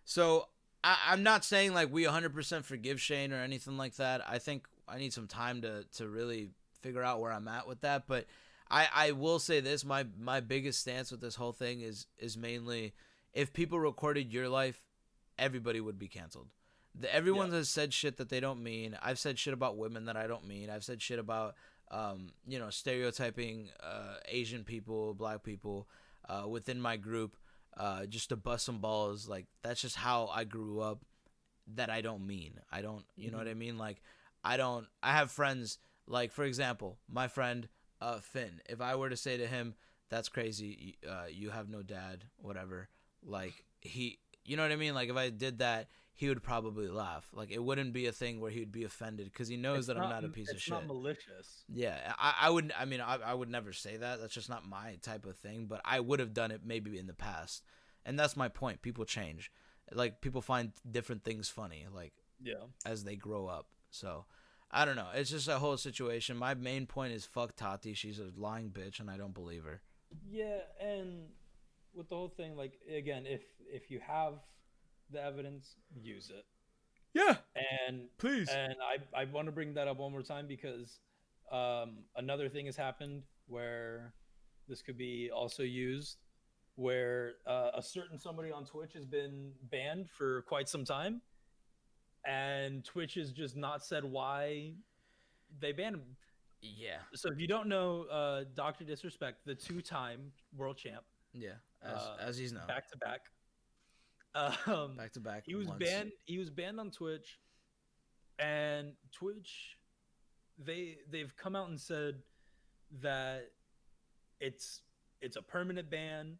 So I'm not saying like we 100% forgive Shane or anything like that. I think I need some time to really figure out where I'm at with that. But I will say this: my biggest stance with this whole thing is mainly if people recorded your life, everybody would be canceled. Everyone has said shit that they don't mean. I've said shit about women that I don't mean. I've said shit about stereotyping Asian people, black people within my group. Just to bust some balls, like that's just how I grew up. That I don't mean. I don't, you know what I mean? Like, I have friends, like, for example, my friend, Finn, if I were to say to him, that's crazy, you have no dad, whatever, like, you know what I mean? Like, if I did that, he would probably laugh. Like, it wouldn't be a thing where he would be offended because he knows that I'm not a piece of shit. It's not malicious. Yeah, I would. I mean, I would never say that. That's just not my type of thing. But I would have done it maybe in the past, and that's my point. People change. Like people find different things funny, like as they grow up. So I don't know. It's just a whole situation. My main point is fuck Tati. She's a lying bitch, and I don't believe her. Yeah, and with the whole thing, like again, if you have the evidence, use it. Yeah, And please. and I want to bring that up one more time because another thing has happened where this could be also used, where a certain somebody on Twitch has been banned for quite some time, and Twitch has just not said why they banned him. Yeah. So if you don't know, Dr. Disrespect, the two-time world champ, Yeah. As he's known. back to back. Back to back. He was once. banned. He was banned on Twitch, and Twitch, they've come out and said that it's a permanent ban,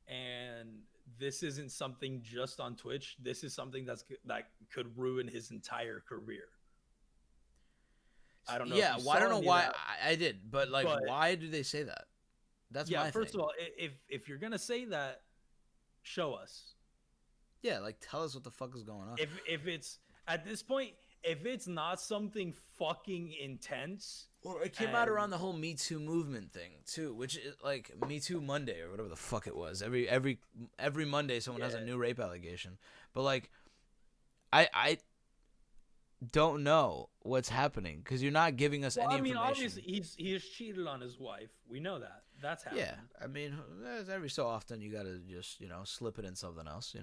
and this isn't something just on Twitch. This is something that could ruin his entire career. I don't know. Yeah, if you well, I don't saw know any of why that, I did, but like, but why do they say that? That's Yeah, my first thing. of all, if you're gonna say that, show us. Yeah, like tell us what the fuck is going on. If it's at this point, if it's not something fucking intense, Well, it came out and around the whole Me Too movement thing too, which is like Me Too Monday or whatever the fuck it was. Every Monday, someone has a yeah, new rape allegation. But like, I don't know what's happening because you're not giving us well, any I mean, information. obviously he has cheated on his wife. We know that that's Yeah, happened. I mean, every so often you gotta just slip it in something else.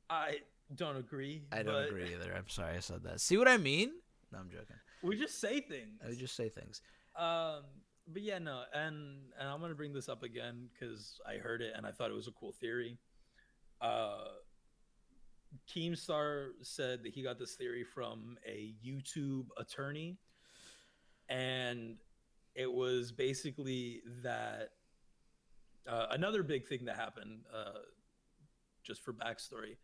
I don't agree, I don't but agree either. I'm sorry I said that. See what I mean? No, I'm joking. we just say things. I just say things. Um, but yeah, no, and I'm gonna bring this up again because I heard it and I thought it was a cool theory. Uh, Keemstar said that he got this theory from a YouTube attorney, and it was basically that another big thing that happened. Just for backstory,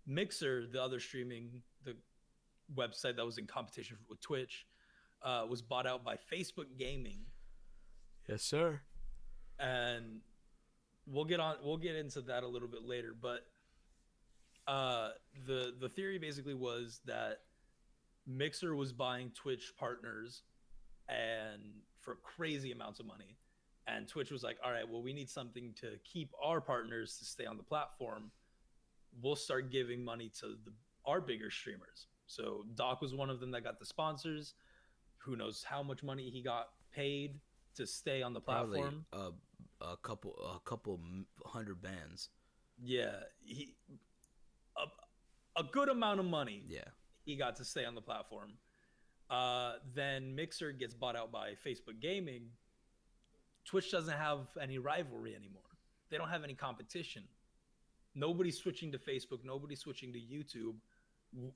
Mixer, the other the website that was in competition with Twitch, was bought out by Facebook Gaming, Yes, sir. and we'll get into that a little bit later. But the theory basically was that Mixer was buying Twitch partners and for crazy amounts of money. And Twitch was like, all right, well, we need something to keep our partners to stay on the platform. We'll start giving money to our bigger streamers. So Doc was one of them that got the sponsors. Who knows how much money he got paid to stay on the Probably platform? a couple hundred bands. Yeah, a good amount of money. Yeah. He got to stay on the platform. Then Mixer gets bought out by Facebook Gaming. Twitch doesn't have any rivalry anymore. They don't have any competition. Nobody's switching to Facebook. Nobody's switching to YouTube.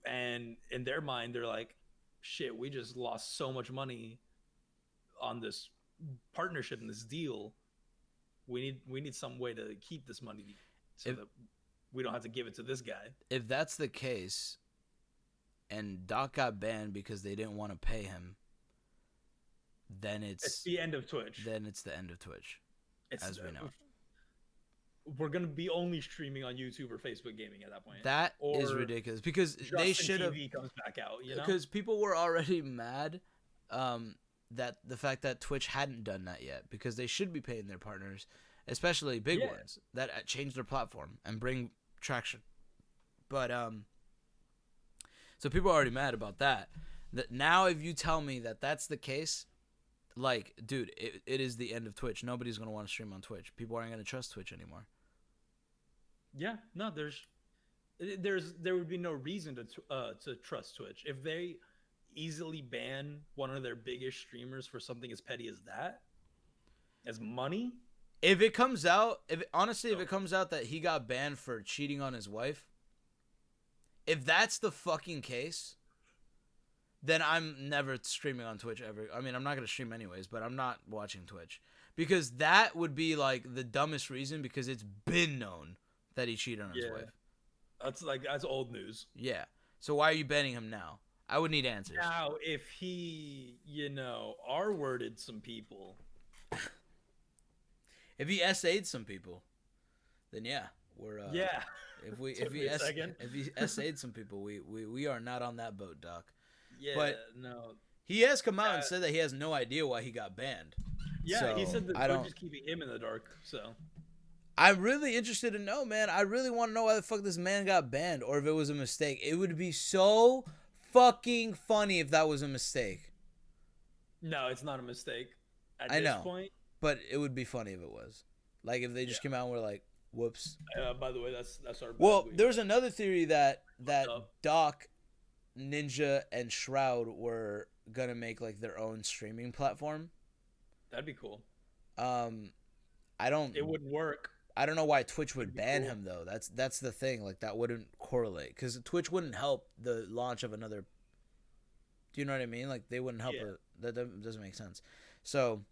And in their mind, they're like, shit, we just lost so much money on this partnership and this deal. We need some way to keep this money so that we don't have to give it to this guy. If that's the case, and Doc got banned because they didn't want to pay him, then It's the end of Twitch. Then it's the end of Twitch, as we know. We're gonna be only streaming on YouTube or Facebook Gaming at that point. That is ridiculous because they should have. TV comes back out, because people were already mad that the fact that Twitch hadn't done that yet, because they should be paying their partners, especially big ones that change their platform and bring traction. But so people are already mad about that. That now, if you tell me that that's the case, like, dude, it is the end of Twitch. Nobody's gonna want to stream on Twitch. People aren't gonna trust Twitch anymore. Yeah, no, there would be no reason to trust Twitch if they easily ban one of their biggest streamers for something as petty as that, as money. If it comes out, if it comes out that he got banned for cheating on his wife, if that's the fucking case, then I'm never streaming on Twitch ever. I mean, I'm not going to stream anyways, but I'm not watching Twitch. Because that would be like the dumbest reason, because it's been known that he cheated on his wife. That's old news. Yeah. So why are you banning him now? I would need answers. Now, if he, R-worded some people. If he SA'd some people, then yeah, we're yeah. If he SA'd some people, we are not on that boat, Doc. Yeah, but no. He has come out and said that he has no idea why he got banned. Yeah, so he said that they're just keeping him in the dark. So I'm really interested to know, man. I really want to know why the fuck this man got banned, or if it was a mistake. It would be so fucking funny if that was a mistake. No, it's not a mistake. At I this know, point, but it would be funny if it was. Like if they just came out and were like, "Whoops." By the way, that's our. Well, there's another theory that Doc, Ninja, and Shroud were gonna make like their own streaming platform. That'd be cool. I don't. It wouldn't work. I don't know why Twitch would ban him though. That's the thing. Like that wouldn't correlate, because Twitch wouldn't help the launch of another. Do you know what I mean? Like they wouldn't help it. That doesn't make sense. So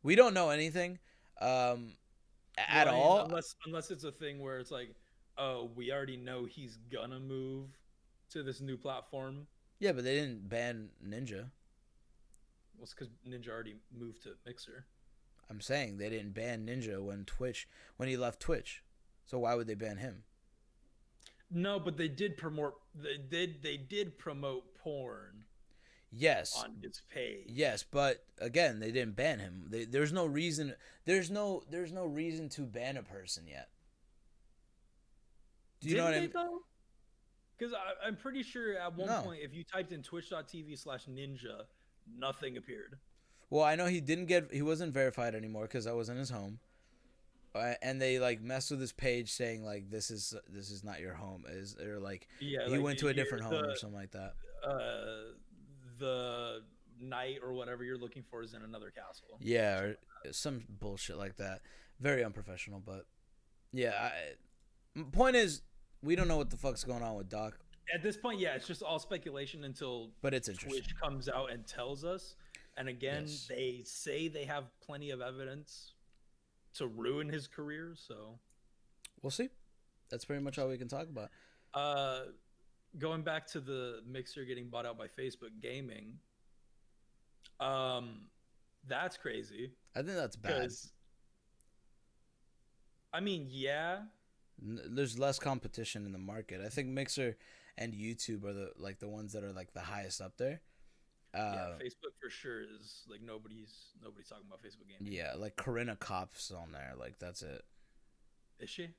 we don't know anything at all. Unless it's a thing where it's like, oh, we already know he's gonna move to this new platform. Yeah, but they didn't ban Ninja. Well, it's because Ninja already moved to Mixer. I'm saying they didn't ban Ninja when he left Twitch. So why would they ban him? No, but they did promote. They did promote porn Yes, on his page. yes, but again, they didn't ban him. There's no reason. There's no reason to ban a person yet. Do you know what I mean? Though? Because I'm pretty sure at one No. point, if you typed in twitch.tv/ninja, nothing appeared. Well, I know he wasn't verified anymore because I was in his home, and they like messed with his page saying like this is not your home, or like Yeah, he like went to a different home or something like that. The knight or whatever you're looking for is in another castle. Yeah, or some bullshit like that. Very unprofessional, but yeah. Point is, we don't know what the fuck's going on with Doc, At this point, yeah, it's just all speculation until but it's interesting. Twitch comes out and tells us. And again, Yes. they say they have plenty of evidence to ruin his career. So We'll see. That's pretty much all we can talk about. going back to the Mixer getting bought out by Facebook Gaming, that's crazy. I think that's bad. I mean, yeah, There's less competition in the market. I think Mixer and YouTube are the ones that are like the highest up there. yeah, Facebook for sure is like nobody's talking about Facebook Gaming. Yeah, like Corinna Kopf's on there. Like that's it. Is she?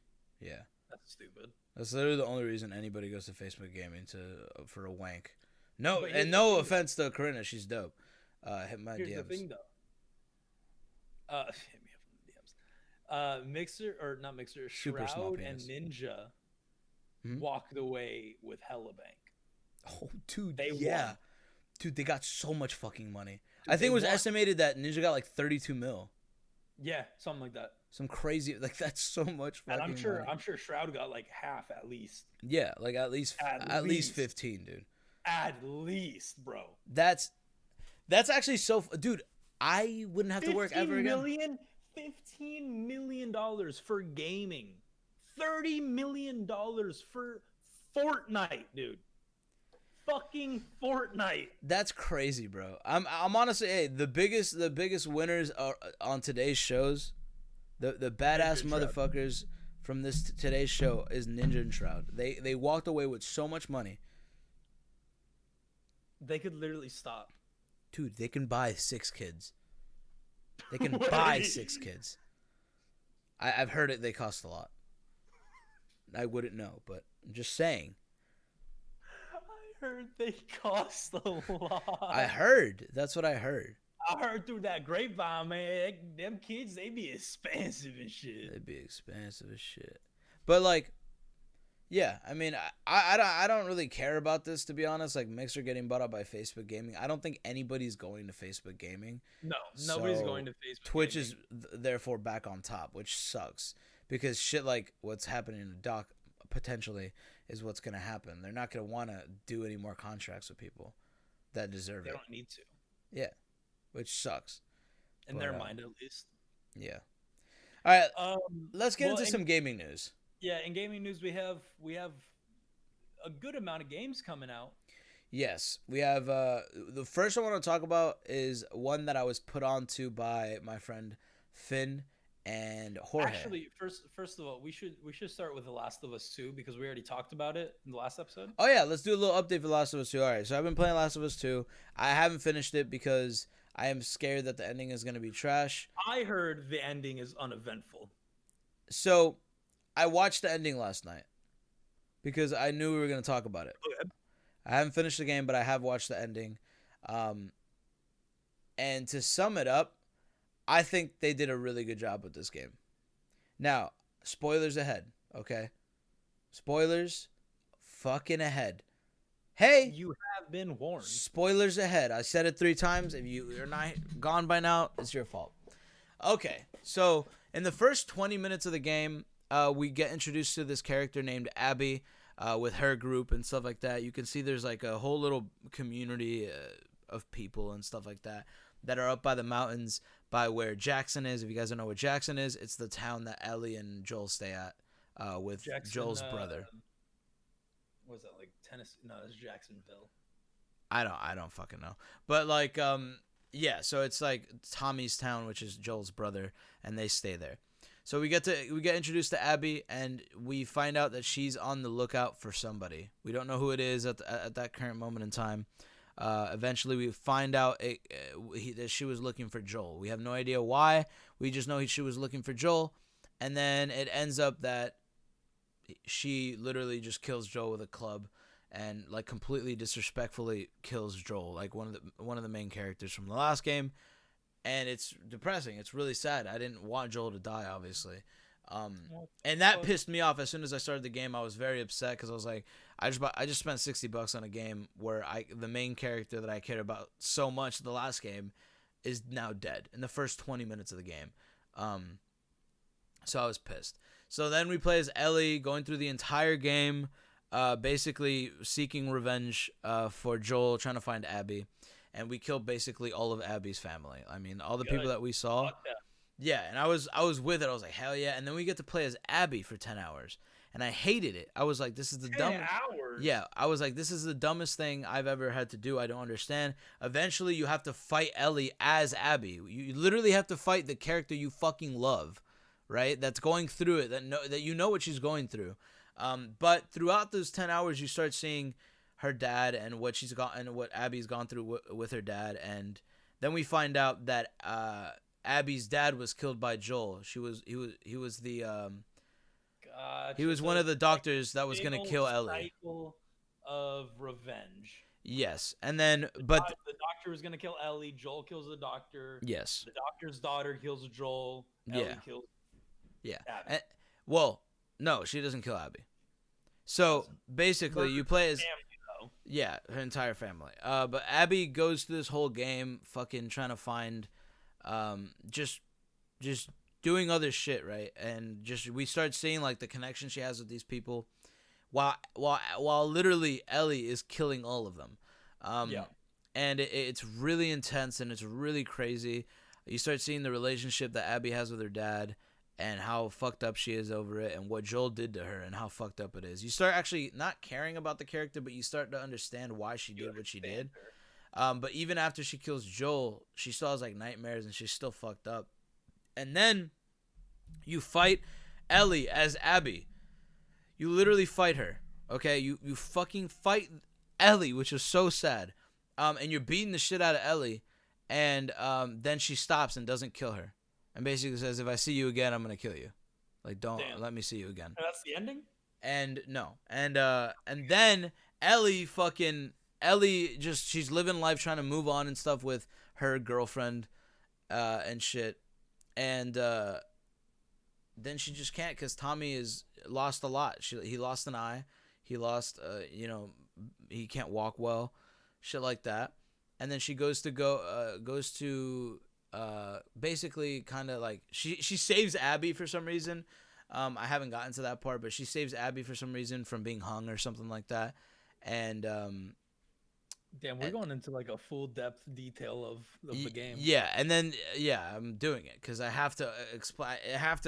Yeah, That's stupid. that's literally the only reason anybody goes to Facebook Gaming for a wank. No, But here's and the no thing. offense to Corinna, she's dope. Hit my Here's DMs. the thing, though. Hit me up in the DMs. Mixer or not Mixer, Super small Shroud and penis. Ninja Hmm? walked away with hella bank. Oh, dude, They yeah, won. dude, they got so much fucking money. Dude, I think they it was won. estimated that Ninja got like 32 mil. Yeah, something like that. Some crazy, like that's so much fucking And money. I'm sure Shroud got like half at least. Yeah, like at least At least least. 15, dude. At least, bro. That's actually so dude, I wouldn't have to work ever again. $15 million for gaming. $30 million for Fortnite, dude. Fucking Fortnite. That's crazy, bro. I'm honestly, hey, the biggest winners are on today's shows. The badass Ninja and Shroud. motherfuckers from this today's show is Ninja and Shroud. They walked away with so much money. They could literally stop. Dude, they can buy 6 kids. They can Wait. buy 6 kids. I've heard it. They cost a lot. I wouldn't know, but I'm just saying. I heard they cost a lot. I heard. That's what I heard. I heard through that grapevine, man. Them kids, they be expensive and shit. They'd be expensive as shit. But like, yeah, I mean, I don't really care about this, to be honest. Like Mixer getting bought up by Facebook Gaming. I don't think anybody's going to Facebook Gaming. No, nobody's So, going to Facebook. Twitch Gaming. is therefore back on top, which sucks because shit like what's happening to Doc potentially is what's gonna happen. They're not gonna want to do any more contracts with people that deserve They it. don't need to. Yeah, which sucks. In their mind, at least. Yeah. All right, let's get into in- some gaming news. Yeah, in gaming news, we have a good amount of games coming out. Yes, we have the first one I want to talk about is one that I was put onto by my friend Finn and Jorge. Actually, first of all, we should start with The Last of Us 2 because we already talked about it in the last episode. Oh yeah, let's do a little update for Last of Us 2. All right, so I've been playing Last of Us 2. I haven't finished it because I am scared that the ending is going to be trash. I heard the ending is uneventful. So I watched the ending last night because I knew we were going to talk about it. Okay. I haven't finished the game, but I have watched the ending. And to sum it up, I think they did a really good job with this game. Now, spoilers ahead, okay? Spoilers fucking ahead. Hey, You have been warned. spoilers ahead. I said it 3 times. If you're not gone by now, it's your fault. Okay, so in the first 20 minutes of the game, we get introduced to this character named Abby with her group and stuff like that. You can see there's like a whole little community of people and stuff like that are up by the mountains by where Jackson is. If you guys don't know what Jackson is, it's the town that Ellie and Joel stay at with Jackson, Joel's brother. What was that, like Tennessee? No, it's Jacksonville. I don't fucking know. But like Yeah, so it's like Tommy's town, which is Joel's brother, and they stay there. So we get introduced to Abby, and we find out that she's on the lookout for somebody. We don't know who it is at that current moment in time. Eventually, we find out that she was looking for Joel. We have no idea why. We just know she was looking for Joel, and then it ends up that she literally just kills Joel with a club, and like completely disrespectfully kills Joel, like one of the main characters from the last game, and it's depressing. It's really sad. I didn't want Joel to die, obviously. And that pissed me off. As soon as I started the game, I was very upset because I was like, I just spent $60 on a game where the main character that I cared about so much the last game is now dead in the first 20 minutes of the game. So I was pissed. So then we play as Ellie, going through the entire game, basically seeking revenge for Joel, trying to find Abby. And we killed basically all of Abby's family. I mean, all the people that we saw. Yeah, and I was with it. I was like, hell yeah. And then we get to play as Abby for 10 hours. And I hated it. I was like, this is the dumbest. 10 hours? Yeah, I was like, this is the dumbest thing I've ever had to do. I don't understand. Eventually, you have to fight Ellie as Abby. You literally have to fight the character you fucking love, right? That's going through it, that you know what she's going through. But throughout those 10 hours, you start seeing her dad and what she's got and what Abby's gone through with her dad. And then we find out that Abby's dad was killed by Joel. He was one of the doctors that was gonna kill Ellie. Cycle of revenge. Yes, and then the doctor was gonna kill Ellie. Joel kills the doctor. Yes. The doctor's daughter kills Joel. Ellie kills. Yeah. Abby. Well, no, she doesn't kill Abby. So basically, you play as her entire family. But Abby goes through this whole game, fucking trying to find, just doing other shit, right? And we start seeing like the connection she has with these people, while literally Ellie is killing all of them. And it's really intense and it's really crazy. You start seeing the relationship that Abby has with her dad, and how fucked up she is over it, and what Joel did to her, and how fucked up it is. You start actually not caring about the character, but you start to understand why she did what she did. But even after she kills Joel, she still has like nightmares, and she's still fucked up. And then you fight Ellie as Abby. You literally fight her, okay? You fucking fight Ellie, which is so sad. And you're beating the shit out of Ellie, and then she stops and doesn't kill her. And basically says, if I see you again, I'm going to kill you. Like, don't let me see you again. And that's the ending? And no. And then Ellie she's living life trying to move on and stuff with her girlfriend and shit. And then she just can't because Tommy is lost a lot. He lost an eye. He lost, he can't walk well. Shit like that. And then she goes to basically kind of like she saves Abby for some reason. I haven't gotten to that part, but she saves Abby for some reason from being hung or something like that. And damn, we're going into like a full depth detail of the game. Yeah, and then I'm doing it because I have to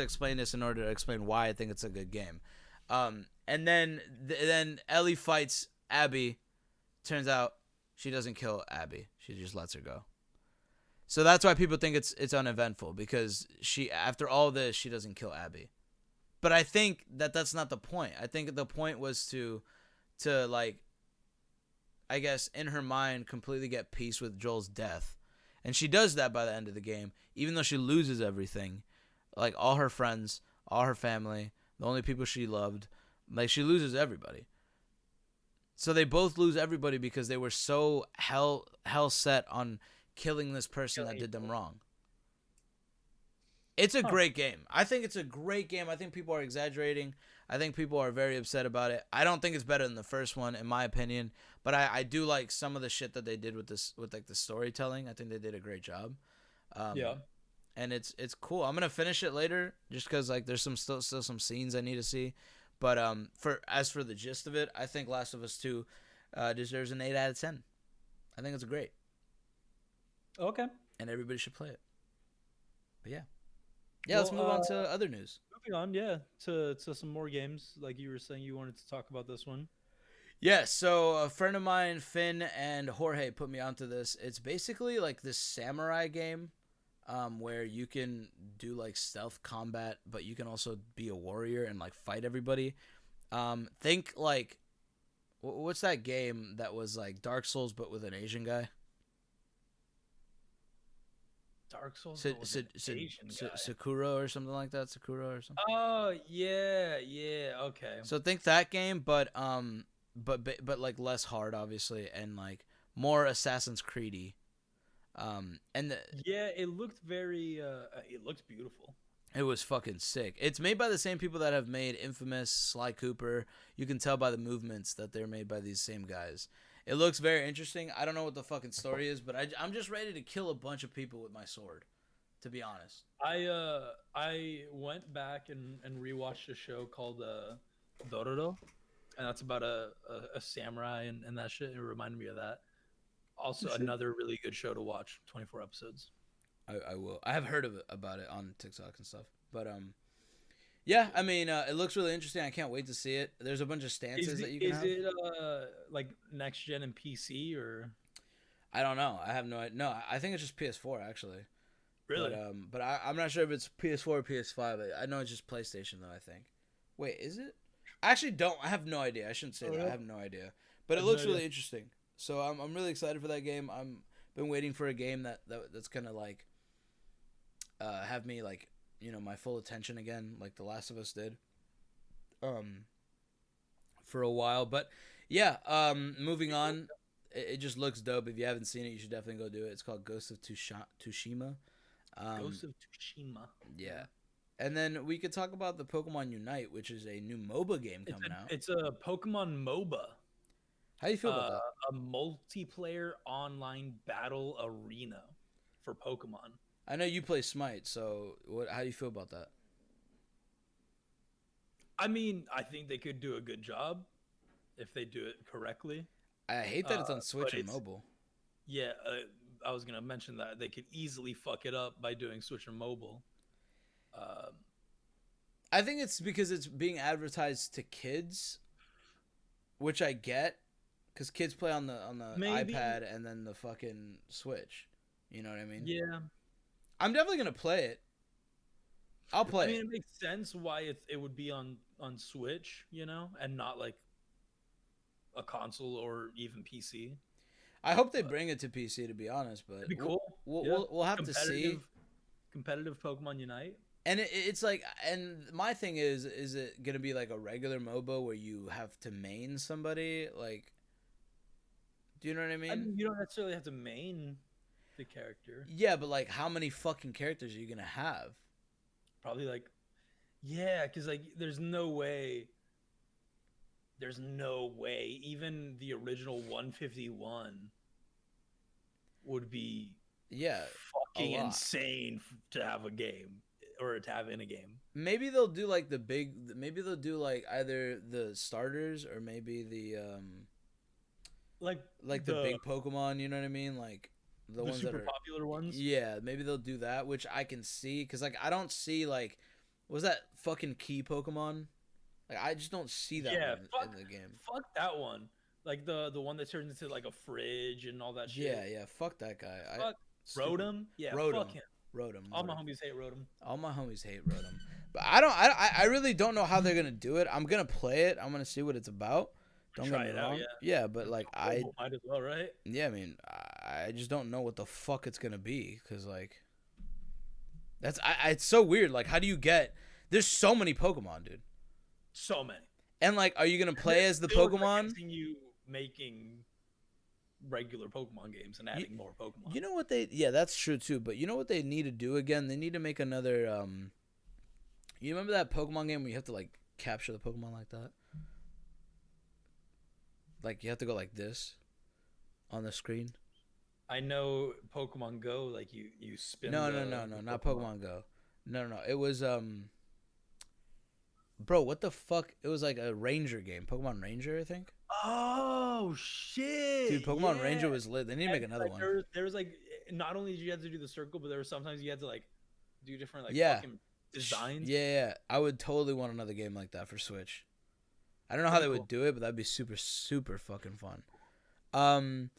explain this in order to explain why I think it's a good game. And then Ellie fights Abby. Turns out she doesn't kill Abby. She just lets her go. So that's why people think it's uneventful, because after all this, she doesn't kill Abby. But I think that's not the point. I think the point was to like, I guess in her mind, completely get peace with Joel's death. And she does that by the end of the game, even though she loses everything, like all her friends, all her family, the only people she loved, like she loses everybody. So they both lose everybody because they were so hell set on killing this person that did them wrong. It's a great game. I think it's a great game. I think people are exaggerating. I think people are very upset about it. I don't think it's better than the first one, in my opinion. But I do like some of the shit that they did with like the storytelling. I think they did a great job. And it's cool. I'm gonna finish it later, just because like there's still some scenes I need to see. But for the gist of it, I think Last of Us 2 deserves an 8 out of 10. I think it's great. Okay. And everybody should play it. But yeah, let's move on to other news. Moving on, to some more games. Like you were saying, you wanted to talk about this one. Yeah, so a friend of mine, Finn and Jorge, put me onto this. It's basically like this samurai game, where you can do like stealth combat, but you can also be a warrior and like fight everybody. Think like what's that game that was like Dark Souls but with an Asian guy? Dark Souls, but with an Asian guy. Sakura or something like that. Sakura or something. Oh yeah, yeah. Okay. So think that game, but like less hard, obviously, and like more Assassin's Creedy. And Yeah, it looked very. It looked beautiful. it was fucking sick. It's made by the same people that have made Infamous, Sly Cooper. You can tell by the movements that they're made by these same guys. It looks very interesting. I don't know what the fucking story is, but I'm just ready to kill a bunch of people with my sword, to be honest. I went back and rewatched a show called Dororo, and that's about a samurai and that shit. It reminded me of that. Also, another really good show to watch. 24 episodes. I will. I have heard of about it on TikTok and stuff, but yeah. I mean, it looks really interesting. I can't wait to see it. There's a bunch of stances that you can have. Is it like next gen and PC or? I don't know. I have no idea. No, I think it's just PS4 actually. Really? But I'm not sure if it's PS4 or PS5. I know it's just PlayStation though. I think. Wait, is it? I actually don't. I have no idea. I shouldn't say that. I have no idea. But it looks really interesting. So I'm really excited for that game. I'm been waiting for a game that's gonna like have me like my full attention again, like The Last of Us did. For a while, but yeah. Moving on. It just looks dope. If you haven't seen it, you should definitely go do it. It's called Ghost of Tsushima. Ghost of Tsushima. Yeah. And then we could talk about the Pokemon Unite, which is a new MOBA game coming out. It's a Pokemon MOBA. How do you feel about that? A multiplayer online battle arena for Pokemon. I know you play Smite, so how do you feel about that? I mean, I think they could do a good job if they do it correctly. I hate that it's on Switch and mobile. Yeah, I was going to mention that. They could easily fuck it up by doing Switch and mobile. I think it's because it's being advertised to kids, which I get, because kids play on the iPad and then the fucking Switch. You know what I mean? Yeah. I'm definitely gonna play it. I'll play it. I mean, it makes sense why it would be on Switch, and not like a console or even PC. I hope they bring it to PC, to be honest, but it'd be cool. We'll have to see. Competitive Pokemon Unite. And it's like, and my thing is it gonna be like a regular MOBA where you have to main somebody? Like, do you know what I mean? You don't necessarily have to main the character. Yeah, but like, how many fucking characters are you gonna have? Probably like, yeah, because like, there's no way. Even the original 151 would be fucking insane to have a game. Or to have in a game. Maybe they'll do like maybe they'll do like either the starters or maybe the like the big Pokemon, you know what I mean? Like the ones super that are popular ones. Yeah, maybe they'll do that, which I can see, because like I don't see like, was that fucking key Pokemon? Like I just don't see that one in the game. Fuck that one. Like the one that turns into like a fridge and all that shit. Yeah, fuck that guy. Fuck Rotom. Yeah, fuck him. Rotom. All my homies hate Rotom. All my homies hate Rotom. But I really don't know how they're gonna do it. I'm gonna play it. I'm gonna see what it's about. Don't get me wrong. Yeah, but like might as well, right? Yeah, I mean, I just don't know what the fuck it's gonna be, because like it's so weird. Like, how do you get? There's so many Pokemon, dude. So many. And like, are you gonna play as the Pokemon? You making regular Pokemon games and adding more Pokemon. You know what that's true too, but you know what they need to do again? They need to make another you remember that Pokemon game where you have to like capture the Pokemon like that? Like you have to go like this on the screen? I know Pokemon Go, like you spin No, not Pokemon Go. No. It was bro, what the fuck? It was like a Ranger game, Pokemon Ranger, I think. Oh shit! Dude, Pokemon Ranger was lit. They need to make another one. There was like, not only did you have to do the circle, but there were sometimes you had to like do different like fucking designs. Yeah. I would totally want another game like that for Switch. I don't know how Pretty they cool. would do it, but that'd be super super fucking fun. Um,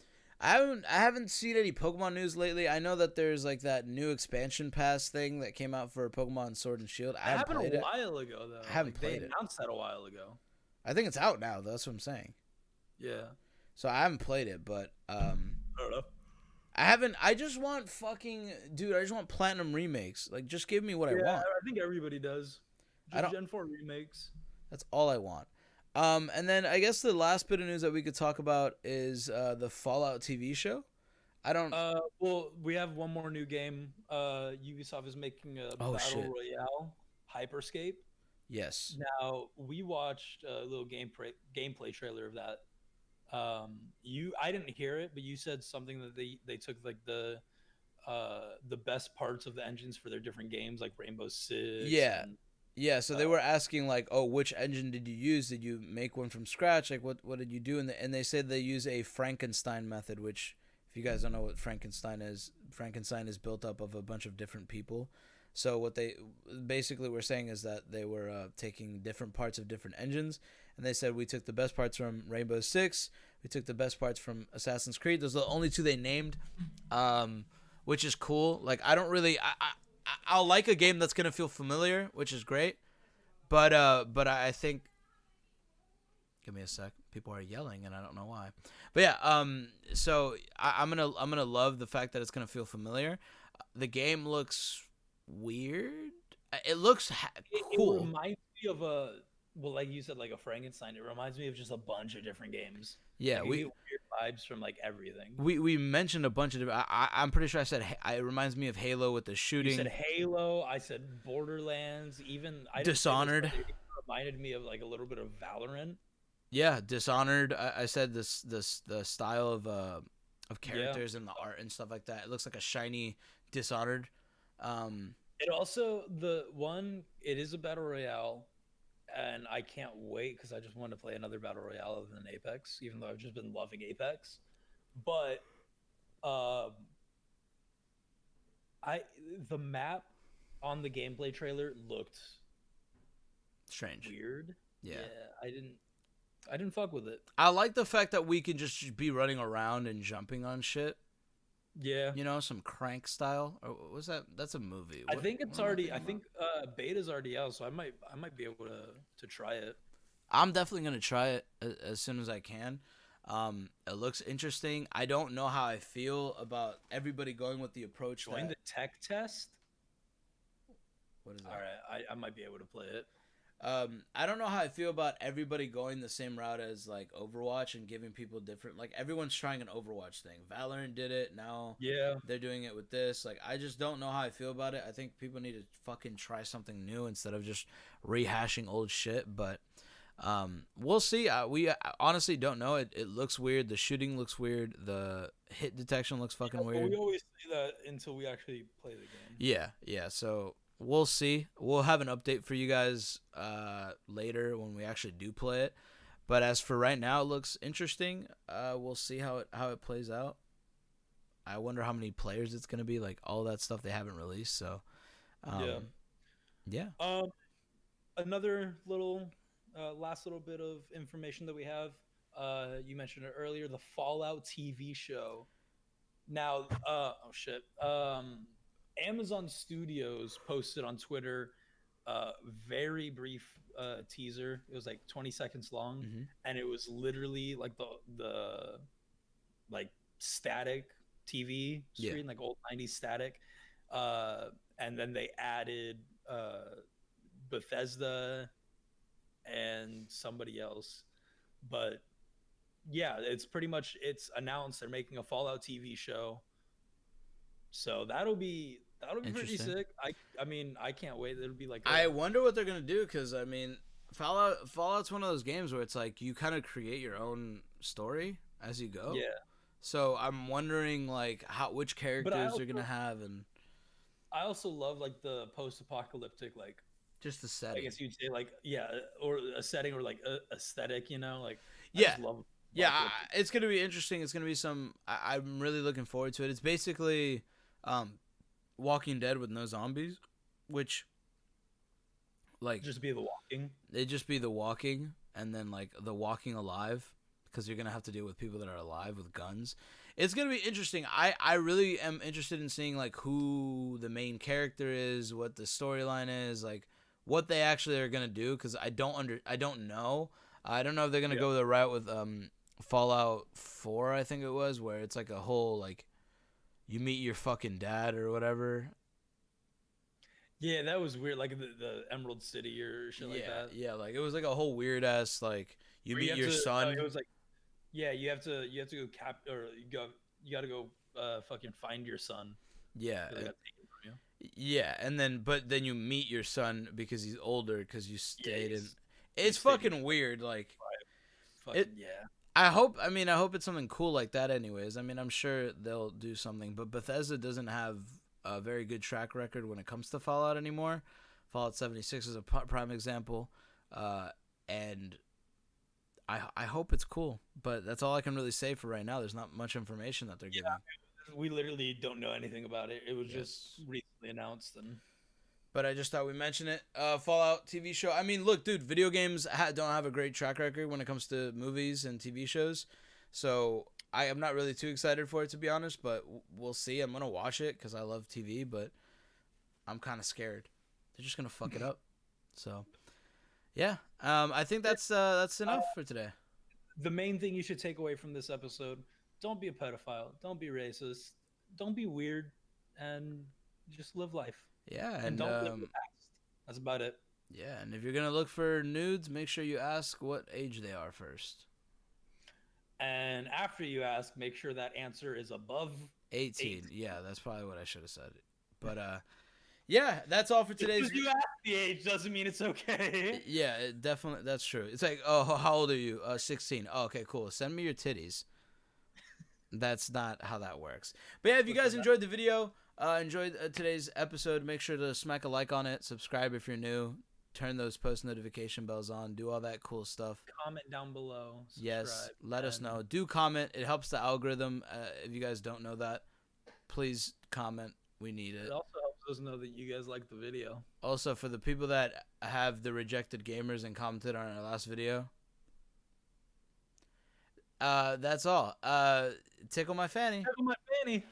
I haven't seen any Pokemon news lately. I know that there's like that new expansion pass thing that came out for Pokemon Sword and Shield. I That haven't happened a played it. while ago, though. I haven't Like they played it. announced that a while ago. I think it's out now. That's what I'm saying. Yeah. So I haven't played it, but I don't know. I haven't. I just want fucking dude. I just want platinum remakes. Like, just give me what I want. I think everybody does. I Just don't. Gen 4 remakes. That's all I want. And then I guess the last bit of news that we could talk about is the Fallout TV show. I don't. Well, we have one more new game. Ubisoft is making a Oh, battle shit. royale, Hyperscape. Yes. Now we watched a little gameplay trailer of that. I didn't hear it, but you said something that they took like the best parts of the engines for their different games, like Rainbow Six. Yeah. And, Yeah. So they were asking like, oh, which engine did you use? Did you make one from scratch? Like, what did you do? And they said they use a Frankenstein method, which, if you guys don't know what Frankenstein is built up of a bunch of different people. So what they basically were saying is that they were taking different parts of different engines, and they said we took the best parts from Rainbow Six, we took the best parts from Assassin's Creed. Those are the only two they named, which is cool. Like, I don't really, I'll like a game that's gonna feel familiar, which is great, but I think. Give me a sec. People are yelling, and I don't know why. But yeah, so I'm gonna love the fact that it's gonna feel familiar. The game looks weird. It looks cool. It reminds me of like you said, like a Frankenstein. It reminds me of just a bunch of different games. Yeah, like, we get weird vibes from like everything. We mentioned a bunch of different. I'm pretty sure I said it reminds me of Halo with the shooting. You said Halo. I said Borderlands. Even Dishonored. It reminded me of like a little bit of Valorant. Yeah, Dishonored. I said the style of characters and the art and stuff like that. It looks like a shiny Dishonored. It also it is a battle royale, and I can't wait because I just want to play another battle royale other than Apex, even though I've just been loving Apex. But the map on the gameplay trailer looked strange, weird. Yeah, I didn't fuck with it. I like the fact that we can just be running around and jumping on shit. Yeah, you know, some Crank style. Or what was that? That's a movie. I think it's already. I think beta's already out, so I might be able to try it. I'm definitely gonna try it as soon as I can. It looks interesting. I don't know how I feel about everybody going with the approach. Join the tech test. What is that? All right, I might be able to play it. I don't know how I feel about everybody going the same route as like Overwatch and giving people different. Like, everyone's trying an Overwatch thing. Valorant did it. Now they're doing it with this. Like, I just don't know how I feel about it. I think people need to fucking try something new instead of just rehashing old shit. But we'll see. We honestly don't know. It looks weird. The shooting looks weird. The hit detection looks fucking weird. We always say that until we actually play the game. Yeah. So we'll see. We'll have an update for you guys later when we actually do play it. But as for right now, it looks interesting. We'll see how it plays out. I wonder how many players it's gonna be. Like, all that stuff they haven't released. So yeah. Another little last little bit of information that we have. You mentioned it earlier. The Fallout TV show. Now, Amazon Studios posted on Twitter very brief teaser. It was like 20 seconds long, and it was literally like the like static TV screen, like old 90s static. And then they added Bethesda and somebody else. But yeah, it's pretty much, it's announced they're making a Fallout TV show. So that'll be pretty sick. I mean, I can't wait. It'll be like I wonder what they're gonna do, because I mean, Fallout's one of those games where it's like you kind of create your own story as you go. Yeah. So I'm wondering like which characters they're gonna have, and I also love like the post-apocalyptic, like just the setting. I guess you'd say like or a setting, or like aesthetic, you know, like it's gonna be interesting. It's gonna be I'm really looking forward to it. It's basically Walking Dead with no zombies, which like just be The Walking. They just be The Walking. and then like the walking alive, because you're gonna have to deal with people that are alive with guns. It's gonna be interesting. I really am interested in seeing like who the main character is, what the storyline is, like what they actually are gonna do. Because I don't know. I don't know if they're gonna go the route with Fallout 4, I think it was, where it's like a whole like you meet your fucking dad or whatever. Yeah, that was weird. Like the Emerald City or shit like that. Yeah, like it was like a whole weird ass like you Where meet have your to, son. it was like, yeah, you have to go or you got to go fucking find your son. Yeah, They got taken from you. yeah, and then but then you meet your son because he's older because you stayed in. You It's stayed fucking weird. Like fucking yeah. I hope it's something cool like that. Anyways, I mean, I'm sure they'll do something. But Bethesda doesn't have a very good track record when it comes to Fallout anymore. Fallout 76 is a prime example, and I hope it's cool. But that's all I can really say for right now. There's not much information that they're giving. We literally don't know anything about it. It was just recently announced, and but I just thought we mention it. Fallout TV show. I mean, look, dude, video games don't have a great track record when it comes to movies and TV shows. So I am not really too excited for it, to be honest, but we'll see. I'm going to watch it because I love TV, but I'm kind of scared. They're just going to fuck it up. So, yeah. I think that's enough for today. The main thing you should take away from this episode, don't be a pedophile. Don't be racist. Don't be weird. And just live life. Yeah, and don't live in the past. That's about it. Yeah, and if you're gonna look for nudes, make sure you ask what age they are first. And after you ask, make sure that answer is above 18. Yeah, that's probably what I should have said. But yeah, that's all for today's. Just because you ask the age doesn't mean it's okay. Yeah, definitely, that's true. It's like, oh, how old are you? 16. Oh, okay, cool. Send me your titties. That's not how that works. But yeah, if you guys enjoyed the video, enjoyed today's episode, make sure to smack a like on it, subscribe if you're new, turn those post notification bells on, do all that cool stuff. Comment down below. Yes, let us know. Do comment. It helps the algorithm. If you guys don't know that, please comment. We need it. It also helps us know that you guys like the video. Also, for the people that have the rejected gamers and commented on our last video, that's all. Tickle my fanny. Tickle my fanny.